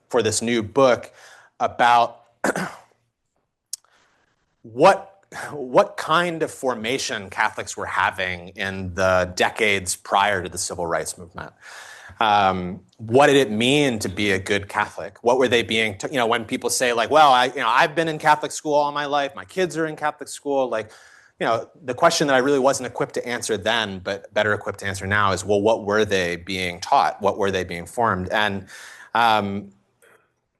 for this new book about what kind of formation Catholics were having in the decades prior to the civil rights movement. What did it mean to be a good Catholic? What were they being, when people say like, well, I've been in Catholic school all my life, my kids are in Catholic school, like, the question that I really wasn't equipped to answer then, but better equipped to answer now is, well, what were they being taught? What were they being formed? And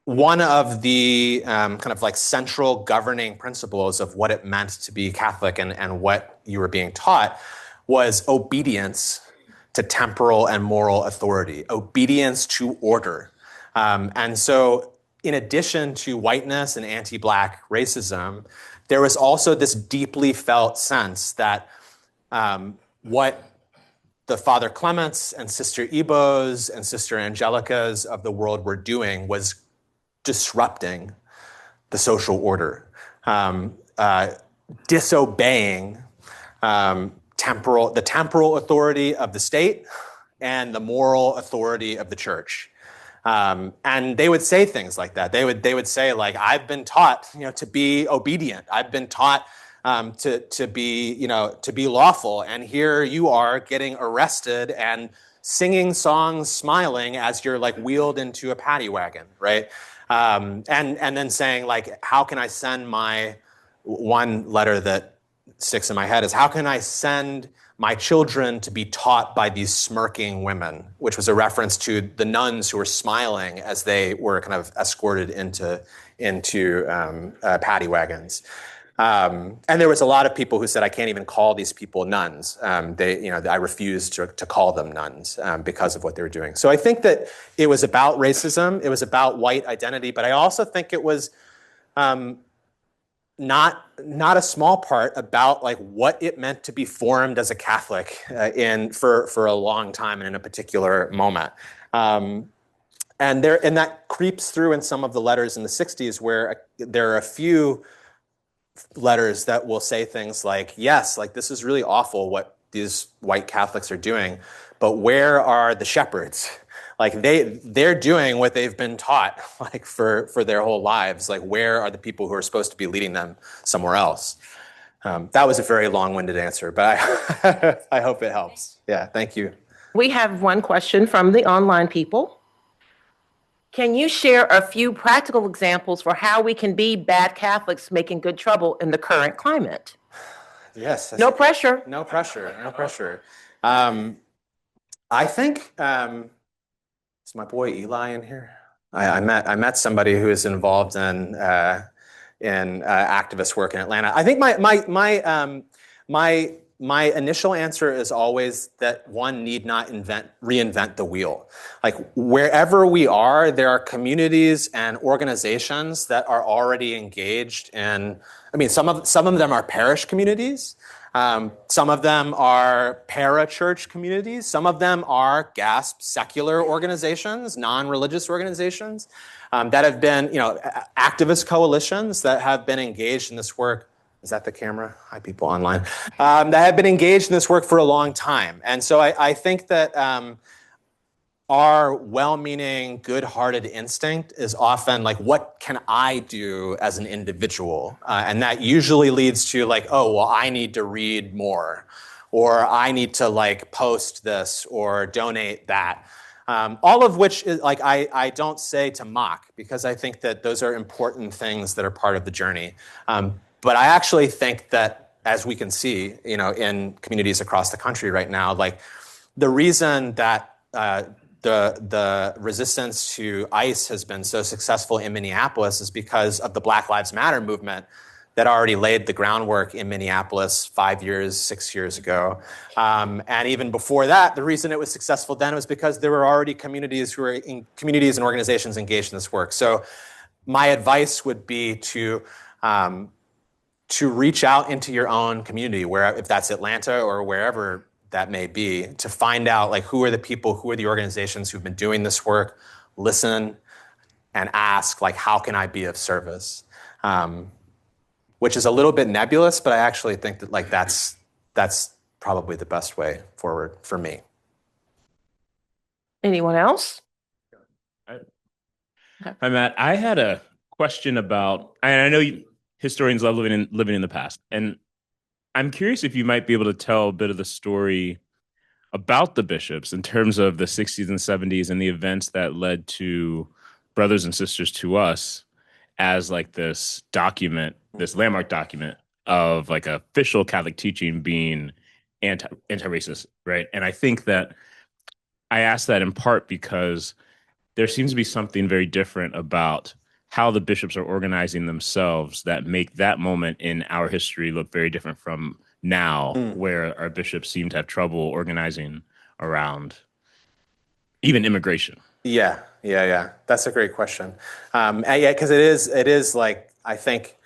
one of the kind of like central governing principles of what it meant to be Catholic and what you were being taught was obedience to temporal and moral authority, obedience to order. And so in addition to whiteness and anti-Black racism, there was also this deeply felt sense that what the Father Clements and Sister Ibos and Sister Angelicas of the world were doing was disrupting the social order, disobeying the temporal authority of the state and the moral authority of the church. And they would say things like that. They would say like, I've been taught, to be obedient. I've been taught to be lawful. And here you are getting arrested and singing songs, smiling as you're like wheeled into a paddy wagon, right? And then saying like, how can I send one letter that sticks in my head is, how can I send my children to be taught by these smirking women, which was a reference to the nuns who were smiling as they were kind of escorted into paddy wagons. And there was a lot of people who said, I can't even call these people nuns. I refused to call them nuns because of what they were doing. So I think that it was about racism. It was about white identity. But I also think it was not a small part about like what it meant to be formed as a Catholic for a long time and in a particular moment. And that creeps through in some of the letters in the 60s where there are a few letters that will say things like, yes, like this is really awful what these white Catholics are doing, but where are the shepherds? like they're doing what they've been taught like for their whole lives. Like, where are the people who are supposed to be leading them somewhere else? That was a very long-winded answer, but I hope it helps. Yeah, thank you. We have one question from the online people. Can you share a few practical examples for how we can be bad Catholics making good trouble in the current climate? Yes. No pressure. No pressure. No pressure. I think is my boy Eli in here? I met somebody who is involved in activist work in Atlanta. I think my initial answer is always that one need not reinvent the wheel. Like, wherever we are, there are communities and organizations that are already engaged in. I mean, some of them are parish communities. Some of them are para-church communities. Some of them are gasp secular organizations, non-religious organizations that have been, activist coalitions that have been engaged in this work. Is that the camera? Hi, people online. That have been engaged in this work for a long time. And so I think that our well-meaning, good-hearted instinct is often like, what can I do as an individual? And that usually leads to like, oh, well, I need to read more, or I need to like post this or donate that. All of which is like, I don't say to mock, because I think that those are important things that are part of the journey. But I actually think that, as we can see, in communities across the country right now, like, the reason that the resistance to ICE has been so successful in Minneapolis is because of the Black Lives Matter movement that already laid the groundwork in Minneapolis 6 years ago. And even before that, the reason it was successful then was because there were already communities and organizations engaged in this work. So my advice would be to reach out into your own community, if that's Atlanta or wherever that may be, to find out like, who are the people, who are the organizations who've been doing this work, listen and ask, like, how can I be of service? Which is a little bit nebulous, but I actually think that like that's probably the best way forward for me. Anyone else? Hi, Matt. I had a question about, and I know historians love living in the past, and I'm curious if you might be able to tell a bit of the story about the bishops in terms of the 60s and 70s and the events that led to Brothers and Sisters to Us as like this document, this landmark document of like official Catholic teaching being anti-racist, right? And I think that I asked that in part because there seems to be something very different about how the bishops are organizing themselves that make that moment in our history look very different from now, where our bishops seem to have trouble organizing around even immigration. Yeah. That's a great question. Because it is like, I think,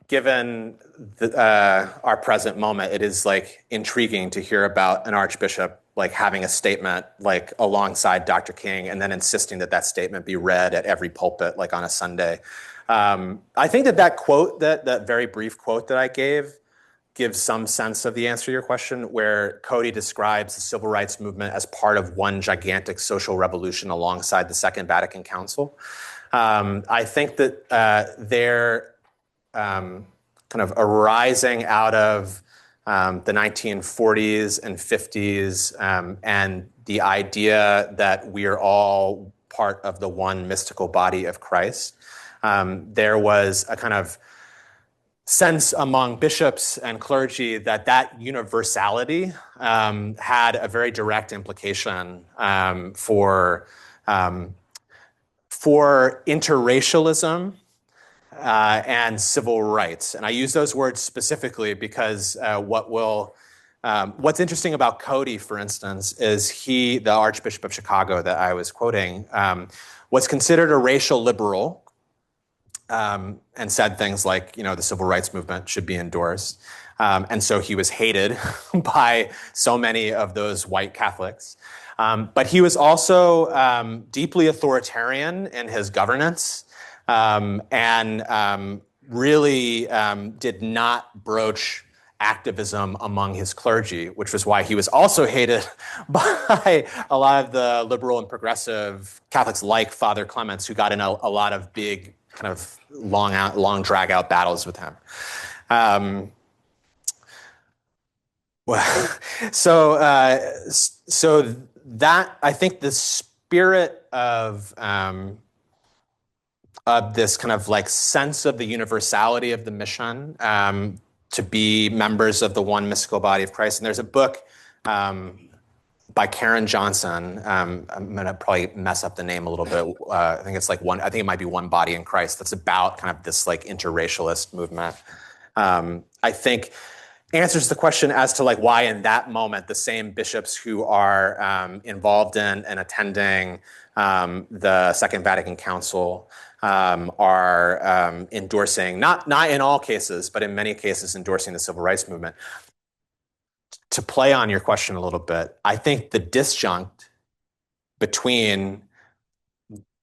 given our present moment, it is like intriguing to hear about an archbishop like having a statement like alongside Dr. King and then insisting that statement be read at every pulpit like on a Sunday. I think that quote, that very brief quote that I gave, gives some sense of the answer to your question, where Cody describes the civil rights movement as part of one gigantic social revolution alongside the Second Vatican Council. I think that they're kind of arising out of the 1940s and 50s, and the idea that we are all part of the one mystical body of Christ. There was a kind of sense among bishops and clergy that universality had a very direct implication for interracialism and civil rights. And I use those words specifically because what's interesting about Cody, for instance, is the Archbishop of Chicago that I was quoting, was considered a racial liberal, and said things like, the civil rights movement should be endorsed. And so he was hated by so many of those white Catholics. But he was also deeply authoritarian in his governance, and really did not broach activism among his clergy, which was why he was also hated by a lot of the liberal and progressive Catholics like Father Clements, who got in a lot of big kind of long drag out battles with him. Well, so that, I think, the spirit of this kind of like sense of the universality of the mission, to be members of the one mystical body of Christ. And there's a book by Karen Johnson. I'm going to probably mess up the name a little bit. I think it might be One Body in Christ. That's about kind of this like interracialist movement. I think answers the question as to like why in that moment the same bishops who are involved in and attending the Second Vatican Council are endorsing, not in all cases, but in many cases endorsing the civil rights movement. To play on your question a little bit, I think the disjunct between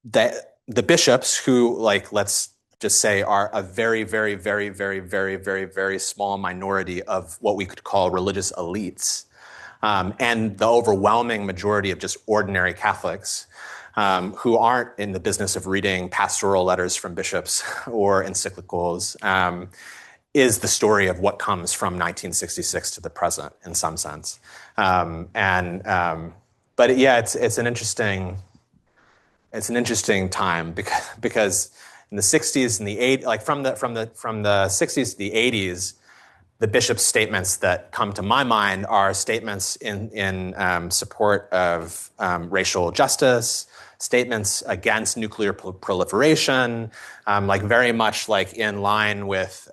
the bishops who, like, let's just say, are a very, very, very, very, very, very, very small minority of what we could call religious elites, and the overwhelming majority of just ordinary Catholics who aren't in the business of reading pastoral letters from bishops or encyclicals, is the story of what comes from 1966 to the present, in some sense. But yeah, it's an interesting time because in the 60s and the 80s, like from the 60s to the 80s, the bishop's statements that come to my mind are statements in support of racial justice, statements against nuclear proliferation, like very much like in line with,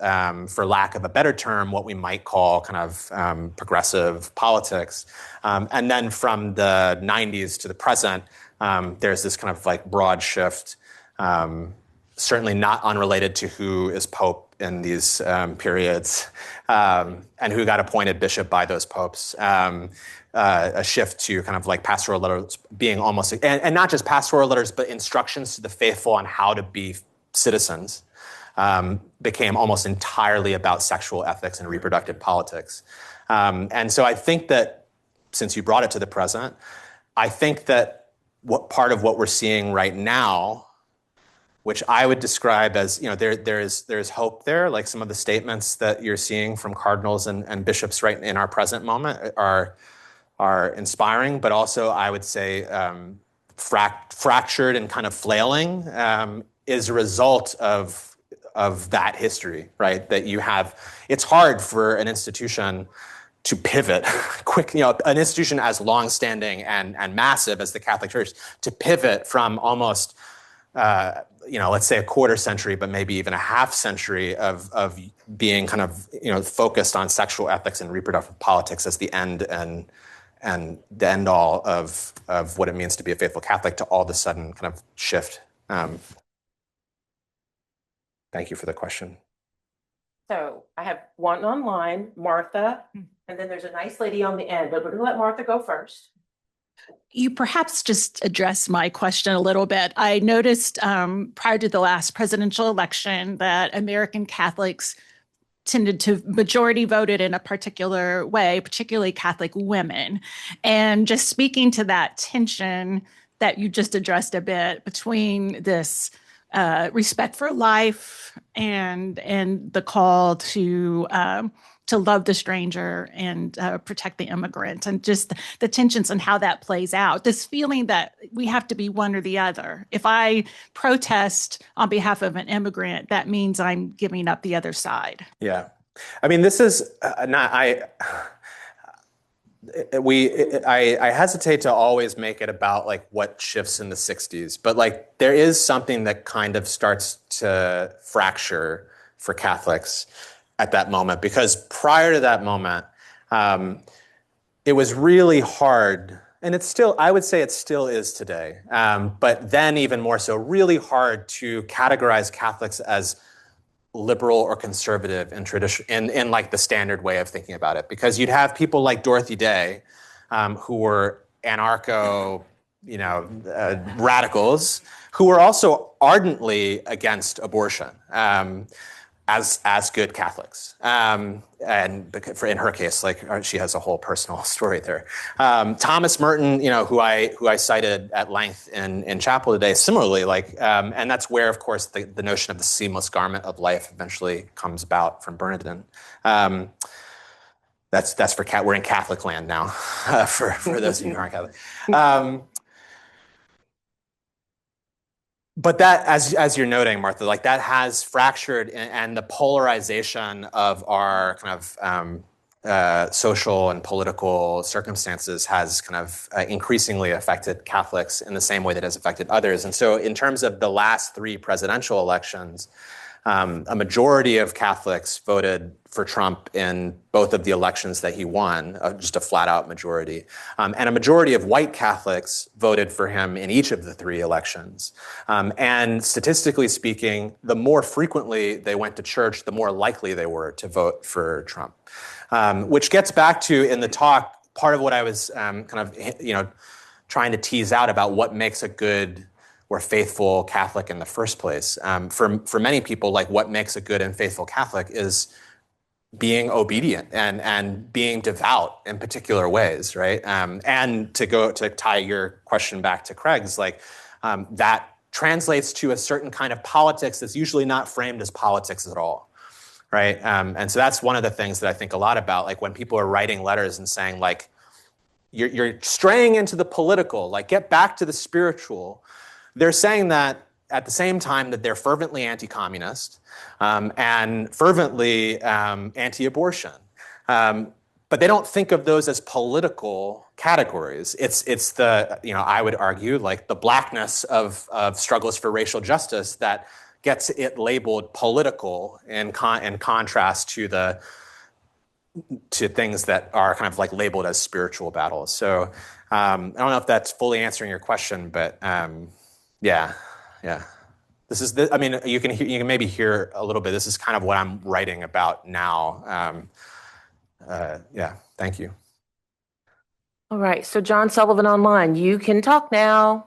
for lack of a better term, what we might call kind of progressive politics. And then from the 90s to the present, there's this kind of like broad shift, certainly not unrelated to who is Pope in these periods, and who got appointed bishop by those popes. A shift to kind of like pastoral letters being almost, and not just pastoral letters, but instructions to the faithful on how to be citizens, became almost entirely about sexual ethics and reproductive politics. And so I think that, since you brought it to the present, I think that part of what we're seeing right now, which I would describe as, there's hope there. Like some of the statements that you're seeing from cardinals and bishops right in our present moment are inspiring, but also I would say fractured and kind of flailing is a result of that history, right? That you have, it's hard for an institution to pivot quick, an institution as longstanding and massive as the Catholic Church, to pivot from almost, let's say a quarter century, but maybe even a half century of being kind of, focused on sexual ethics and reproductive politics as the end and the end all of what it means to be a faithful Catholic, to all of a sudden kind of shift. Thank you for the question. So I have one online, Martha, and then there's a nice lady on the end, but we're going to let Martha go first. You perhaps just addressed my question a little bit. I noticed prior to the last presidential election that American Catholics tended to majority voted in a particular way, particularly Catholic women. And just speaking to that tension that you just addressed a bit between this respect for life and the call to love the stranger and protect the immigrant, and just the tensions and how that plays out. This feeling that we have to be one or the other. If I protest on behalf of an immigrant, that means I'm giving up the other side. Yeah. I mean, this is I hesitate to always make it about like what shifts in the 60s, but like there is something that kind of starts to fracture for Catholics at that moment, because prior to that moment, it was really hard, and it's still, I would say it still is today, but then even more so, really hard to categorize Catholics as liberal or conservative in tradition, in like the standard way of thinking about it, because you'd have people like Dorothy Day, who were anarcho, radicals, who were also ardently against abortion. as good Catholics. And in her case, like she has a whole personal story there. Thomas Merton, who I cited at length in chapel today, similarly, and that's where, of course, the notion of the seamless garment of life eventually comes about from Bernardin. That's for we're in Catholic land now, for those of you who aren't Catholic. But that, as you're noting, Martha, like that has fractured, and the polarization of our kind of social and political circumstances has kind of increasingly affected Catholics in the same way that it has affected others. And so in terms of the last 3 presidential elections, a majority of Catholics voted for Trump in both of the elections that he won, just a flat out majority. And a majority of white Catholics voted for him in each of the 3 elections. And statistically speaking, the more frequently they went to church, the more likely they were to vote for Trump. Which gets back to, in the talk, part of what I was trying to tease out about what makes a good or faithful Catholic in the first place. For many people, like what makes a good and faithful Catholic is being obedient and being devout in particular ways, right? And to tie your question back to Craig's, that translates to a certain kind of politics that's usually not framed as politics at all, right? And so that's one of the things that I think a lot about, like when people are writing letters and saying like, you're straying into the political, like get back to the spiritual. They're saying that at the same time that they're fervently anti-communist and fervently anti-abortion. But they don't think of those as political categories. It's the, I would argue, like the blackness of struggles for racial justice that gets it labeled political in contrast to things that are kind of like labeled as spiritual battles. So I don't know if that's fully answering your question, but yeah. This is you can maybe hear a little bit. This is kind of what I'm writing about now. Thank you. All right, so John Sullivan online, you can talk now.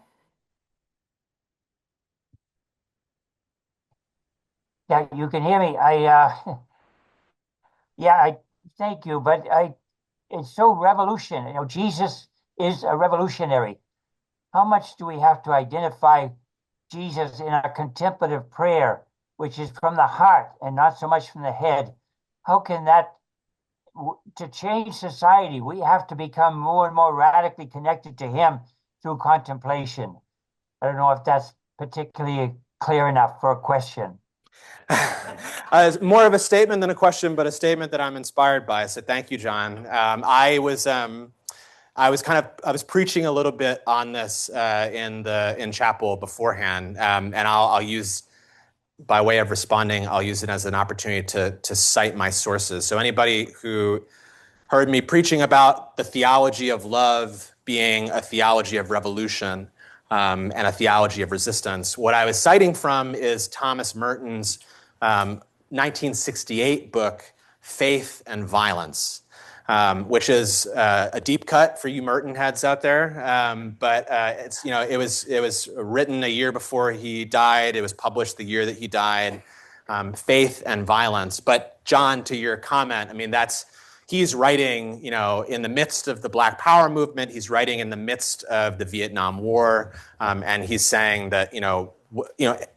Yeah, you can hear me. I thank you, but it's so revolutionary. Jesus is a revolutionary. How much do we have to identify Jesus in our contemplative prayer, which is from the heart and not so much from the head? How can that, to change society, we have to become more and more radically connected to him through contemplation. I don't know if that's particularly clear enough for a question. It's more of a statement than a question, but a statement that I'm inspired by. So thank you, John. I was preaching a little bit on this in chapel beforehand, and I'll use, by way of responding, I'll use it as an opportunity to cite my sources. So anybody who heard me preaching about the theology of love being a theology of revolution and a theology of resistance, what I was citing from is Thomas Merton's 1968 book, Faith and Violence. Which is a deep cut for you Merton heads out there, but it's it was written a year before he died. It was published the year that he died. Faith and Violence. But John, to your comment, he's writing in the midst of the Black Power movement. He's writing in the midst of the Vietnam War, and he's saying that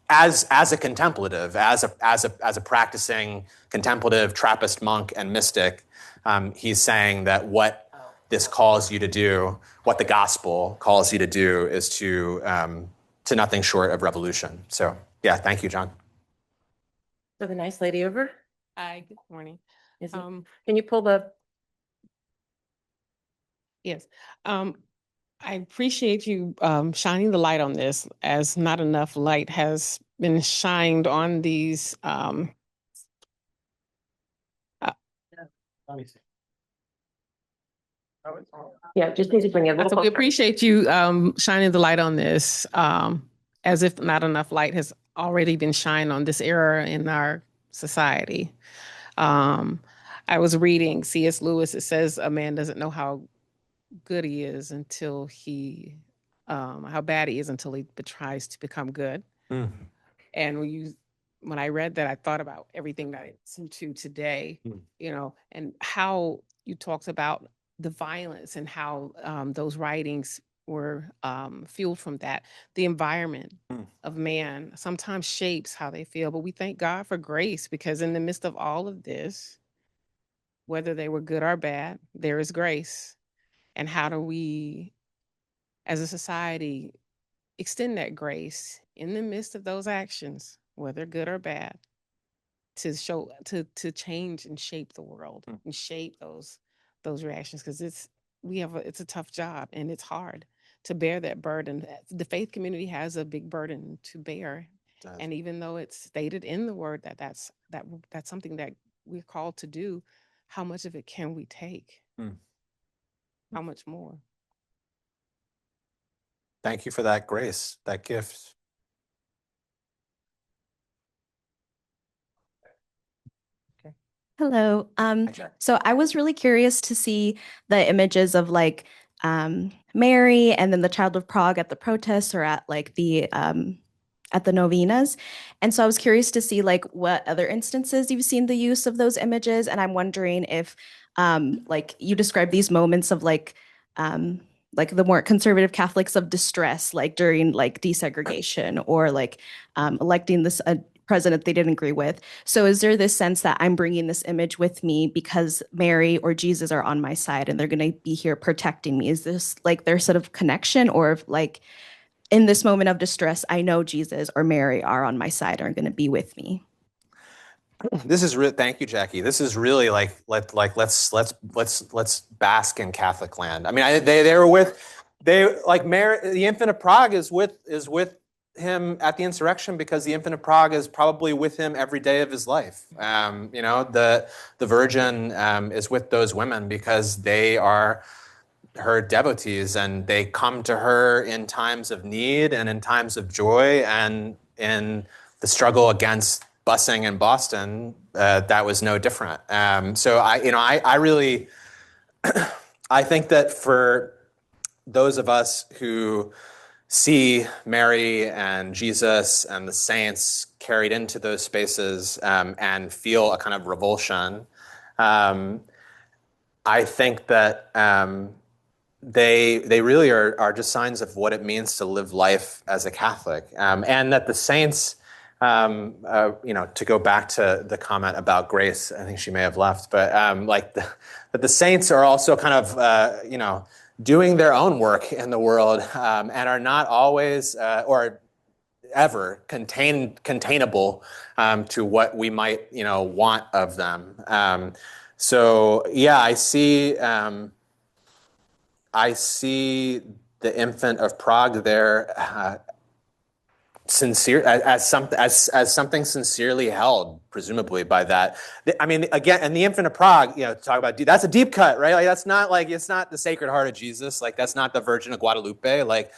as a contemplative, as a practicing contemplative Trappist monk and mystic. He's saying that what this calls you to do, what the gospel calls you to do, is to nothing short of revolution. So, yeah, thank you, John. So the nice lady over. Hi, good morning. Can you pull the? Yes. I appreciate you shining the light on this, as not enough light has been shined on these. Let me see. Yeah, just need to bring it a little So we closer. appreciate you shining the light on this, as if not enough light has already been shined on this error in our society. I was reading C.S. Lewis. It says a man doesn't know how good he is until how bad he is until he tries to become good. Mm. And when you when I read that, I thought about everything that I listened to today, Mm. you know, and how you talked about the violence and how those writings were fueled from that. The environment Mm. of man sometimes shapes how they feel, but we thank God for grace, because in the midst of all of this, whether they were good or bad, there is grace. And how do we, as a society, extend that grace in the midst of those actions, whether good or bad, to show to change and shape the world and shape those reactions? Because it's a tough job, and it's hard to bear that burden. The faith community has a big burden to bear, and even though it's stated in the word that that's something that we're called to do, how much of it can we take? How much more? Thank you for that grace, that gift. Hello. So I was really curious to see the images of like Mary and then the Child of Prague at the protests or at like the novenas. And so I was curious to see like what other instances you've seen the use of those images. And I'm wondering if like you describe these moments of like the more conservative Catholics of distress, like during like desegregation or like electing this president they didn't agree with. So is there this sense that I'm bringing this image with me because Mary or Jesus are on my side and they're going to be here protecting me? Is this like their sort of connection, or if, like in this moment of distress, I know Jesus or Mary are on my side, are going to be with me? This is real. Thank you, Jackie. This is really like let's bask in Catholic land. I mean, they were with Mary. The Infant of Prague is with him at the insurrection because the Infant of Prague is probably with him every day of his life. You know, the Virgin is with those women because they are her devotees and they come to her in times of need and in times of joy, and in the struggle against busing in Boston, that was no different. So I really, I think that for those of us who see Mary and Jesus and the saints carried into those spaces and feel a kind of revulsion, I think that they really are just signs of what it means to live life as a Catholic, and that the saints, to go back to the comment about grace, I think she may have left, but that the saints are also kind of doing their own work in the world, and are not always or ever containable to what we might want of them. So yeah, I see the Infant of Prague there, sincere as something sincerely held, presumably by that. I mean, again, and the Infant of Prague, talk about that's a deep cut, right? Like that's not like it's not the Sacred Heart of Jesus, like that's not the Virgin of Guadalupe, like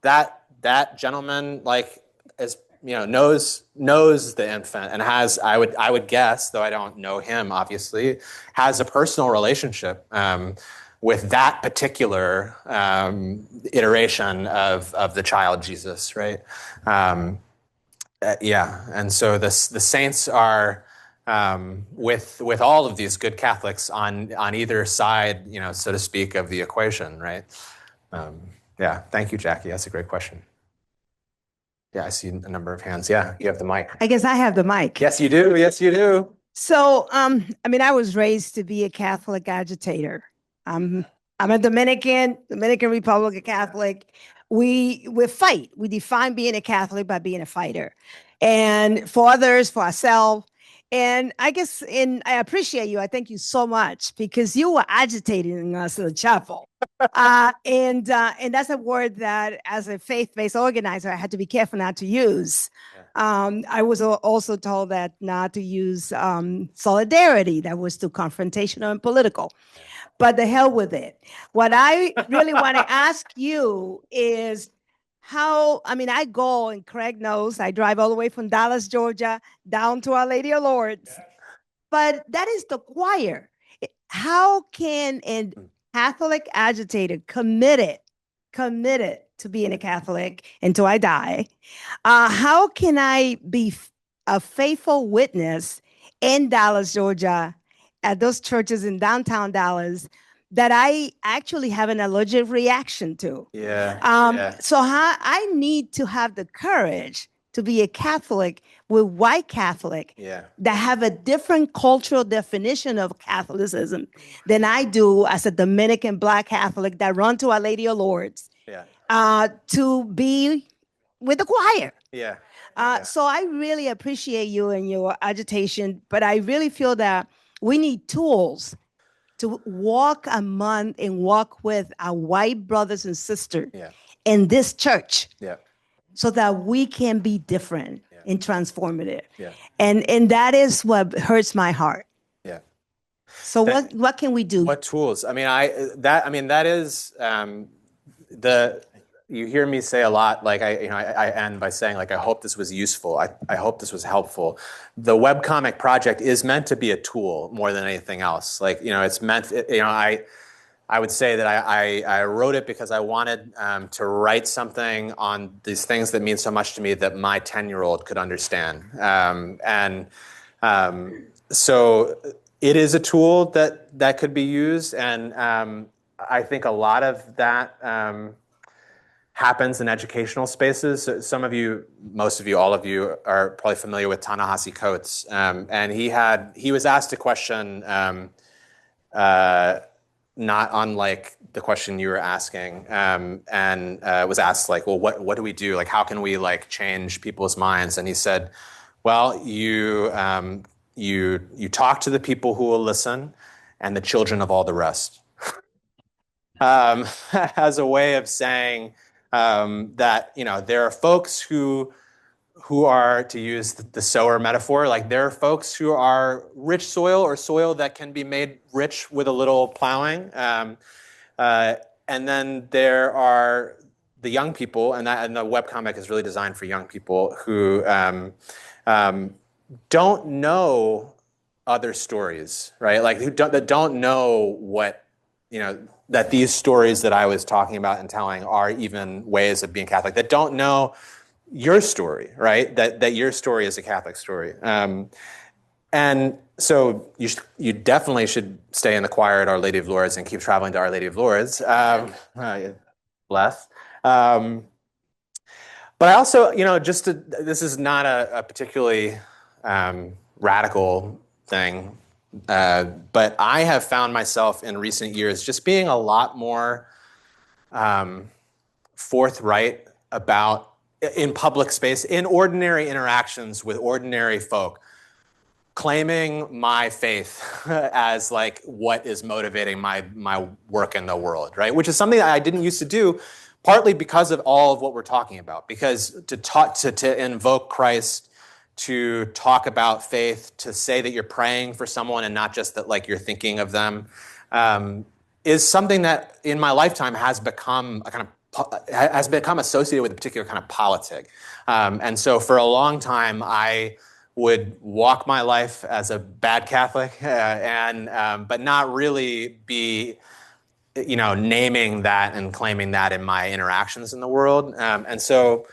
that gentleman, like is knows the infant and has, I would guess, though I don't know him obviously, has a personal relationship with that particular iteration of the child Jesus, right? Yeah, and so the saints are with all of these good Catholics on either side, so to speak, of the equation, right? Yeah, thank you, Jackie. That's a great question. Yeah, I see a number of hands. Yeah, you have the mic. I guess I have the mic. Yes, you do. Yes, you do. So, I was raised to be a Catholic agitator. I'm a Dominican Republican Catholic. We fight. We define being a Catholic by being a fighter, and for others, for ourselves. And I guess, I appreciate you. I thank you so much because you were agitating us in the chapel. And that's a word that, as a faith-based organizer, I had to be careful not to use. I was also told that not to use solidarity. That was too confrontational and political. But the hell with it. What I really want to ask you is how, I go, and Craig knows, I drive all the way from Dallas, Georgia, down to Our Lady of Lourdes. But that is the choir. How can a Catholic agitator committed to being a Catholic until I die, how can I be a faithful witness in Dallas, Georgia, at those churches in downtown Dallas that I actually have an allergic reaction to. So I need to have the courage to be a Catholic with white Catholic that have a different cultural definition of Catholicism than I do as a Dominican Black Catholic that run to Our Lady of Lourdes to be with the choir. So I really appreciate you and your agitation, but I really feel that we need tools to walk among and walk with our white brothers and sisters in this church so that we can be different and transformative. And that is what hurts my heart. So what can we do? What tools? I mean, that is you hear me say a lot, like I end by saying, like, I hope this was useful. I hope this was helpful. The webcomic project is meant to be a tool more than anything else. Like, it's meant, I would say that I wrote it because I wanted to write something on these things that mean so much to me that my 10-year-old could understand. So it is a tool that could be used. And I think a lot of that happens in educational spaces. So some of you, most of you, all of you are probably familiar with Ta-Nehisi Coates. And he was asked a question not unlike the question you were asking, and was asked, like, well, what do we do? Like, how can we, like, change people's minds? And he said, well, you talk to the people who will listen and the children of all the rest. As a way of saying that, there are folks who are, to use the sower metaphor, like, there are folks who are rich soil or soil that can be made rich with a little plowing. And then there are the young people, and the webcomic is really designed for young people who don't know other stories, right? Like, that don't know what, that these stories that I was talking about and telling are even ways of being Catholic, that don't know your story, right? That your story is a Catholic story. And so you definitely should stay in the choir at Our Lady of Lourdes and keep traveling to Our Lady of Lourdes. Bless. But I also, this is not a particularly radical thing, but I have found myself in recent years just being a lot more forthright about, in public space, in ordinary interactions with ordinary folk, claiming my faith as, like, what is motivating my work in the world, right? Which is something that I didn't used to do, partly because of all of what we're talking about. Because to invoke Christ, to talk about faith, to say that you're praying for someone and not just that, like, you're thinking of them, is something that in my lifetime has become associated with a particular kind of politic. And so for a long time, I would walk my life as a bad Catholic, but not really be, naming that and claiming that in my interactions in the world. And so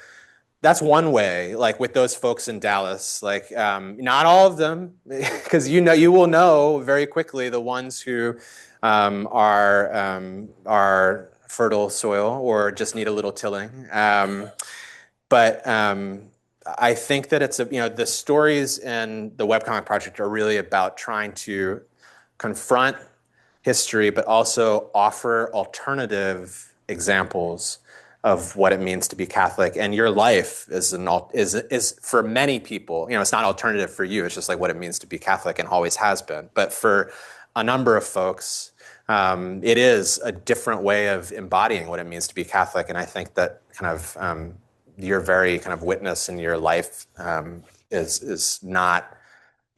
that's one way, like, with those folks in Dallas, like, not all of them, because you will know very quickly the ones who are fertile soil or just need a little tilling. But I think that it's the stories in the webcomic project are really about trying to confront history, but also offer alternative examples of what it means to be Catholic. And your life is for many people, it's not alternative for you. It's just like what it means to be Catholic and always has been. But for a number of folks, it is a different way of embodying what it means to be Catholic. And I think that kind of your very kind of witness in your life is not,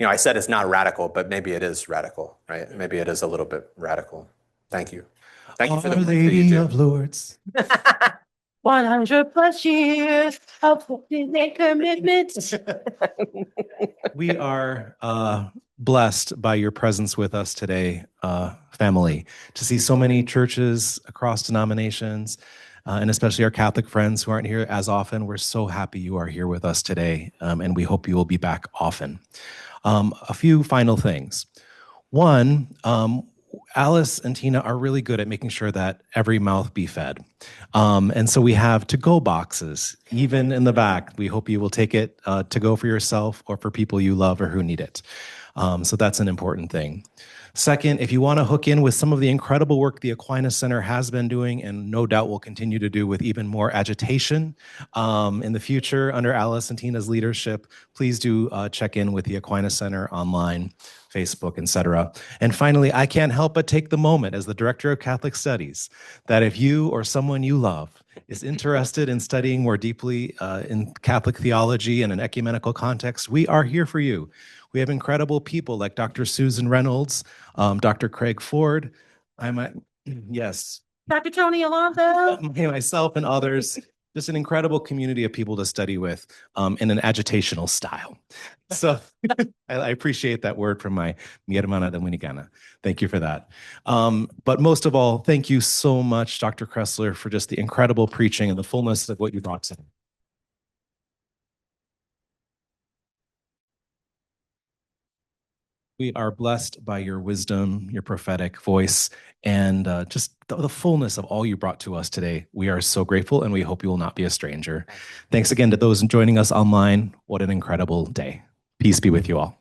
I said it's not radical, but maybe it is radical, right? Maybe it is a little bit radical. Thank you. Thank you for the work that you Lady do. of Lourdes. 100 plus years of commitment. We are blessed by your presence with us today, family, to see so many churches across denominations, and especially our Catholic friends who aren't here as often. We're so happy you are here with us today, and we hope you will be back often. A few final things. One, Alice and Tina are really good at making sure that every mouth be fed. And so we have to-go boxes, even in the back. We hope you will take it to go for yourself or for people you love or who need it. So that's an important thing. Second, if you want to hook in with some of the incredible work the Aquinas Center has been doing and no doubt will continue to do with even more agitation in the future under Alice and Tina's leadership, please do check in with the Aquinas Center online, Facebook, etc. And finally, I can't help but take the moment as the Director of Catholic Studies that if you or someone you love is interested in studying more deeply in Catholic theology in an ecumenical context, we are here for you. We have incredible people like Dr. Susan Reynolds, Dr. Craig Ford, yes, Dr. Tony Alonso. myself and others, just an incredible community of people to study with in an agitational style. So I appreciate that word from my mi hermana dominicana. Thank you for that. But most of all, thank you so much, Dr. Cressler, for just the incredible preaching and the fullness of what you brought today. We are blessed by your wisdom, your prophetic voice, and just the fullness of all you brought to us today. We are so grateful, and we hope you will not be a stranger. Thanks again to those joining us online. What an incredible day. Peace be with you all.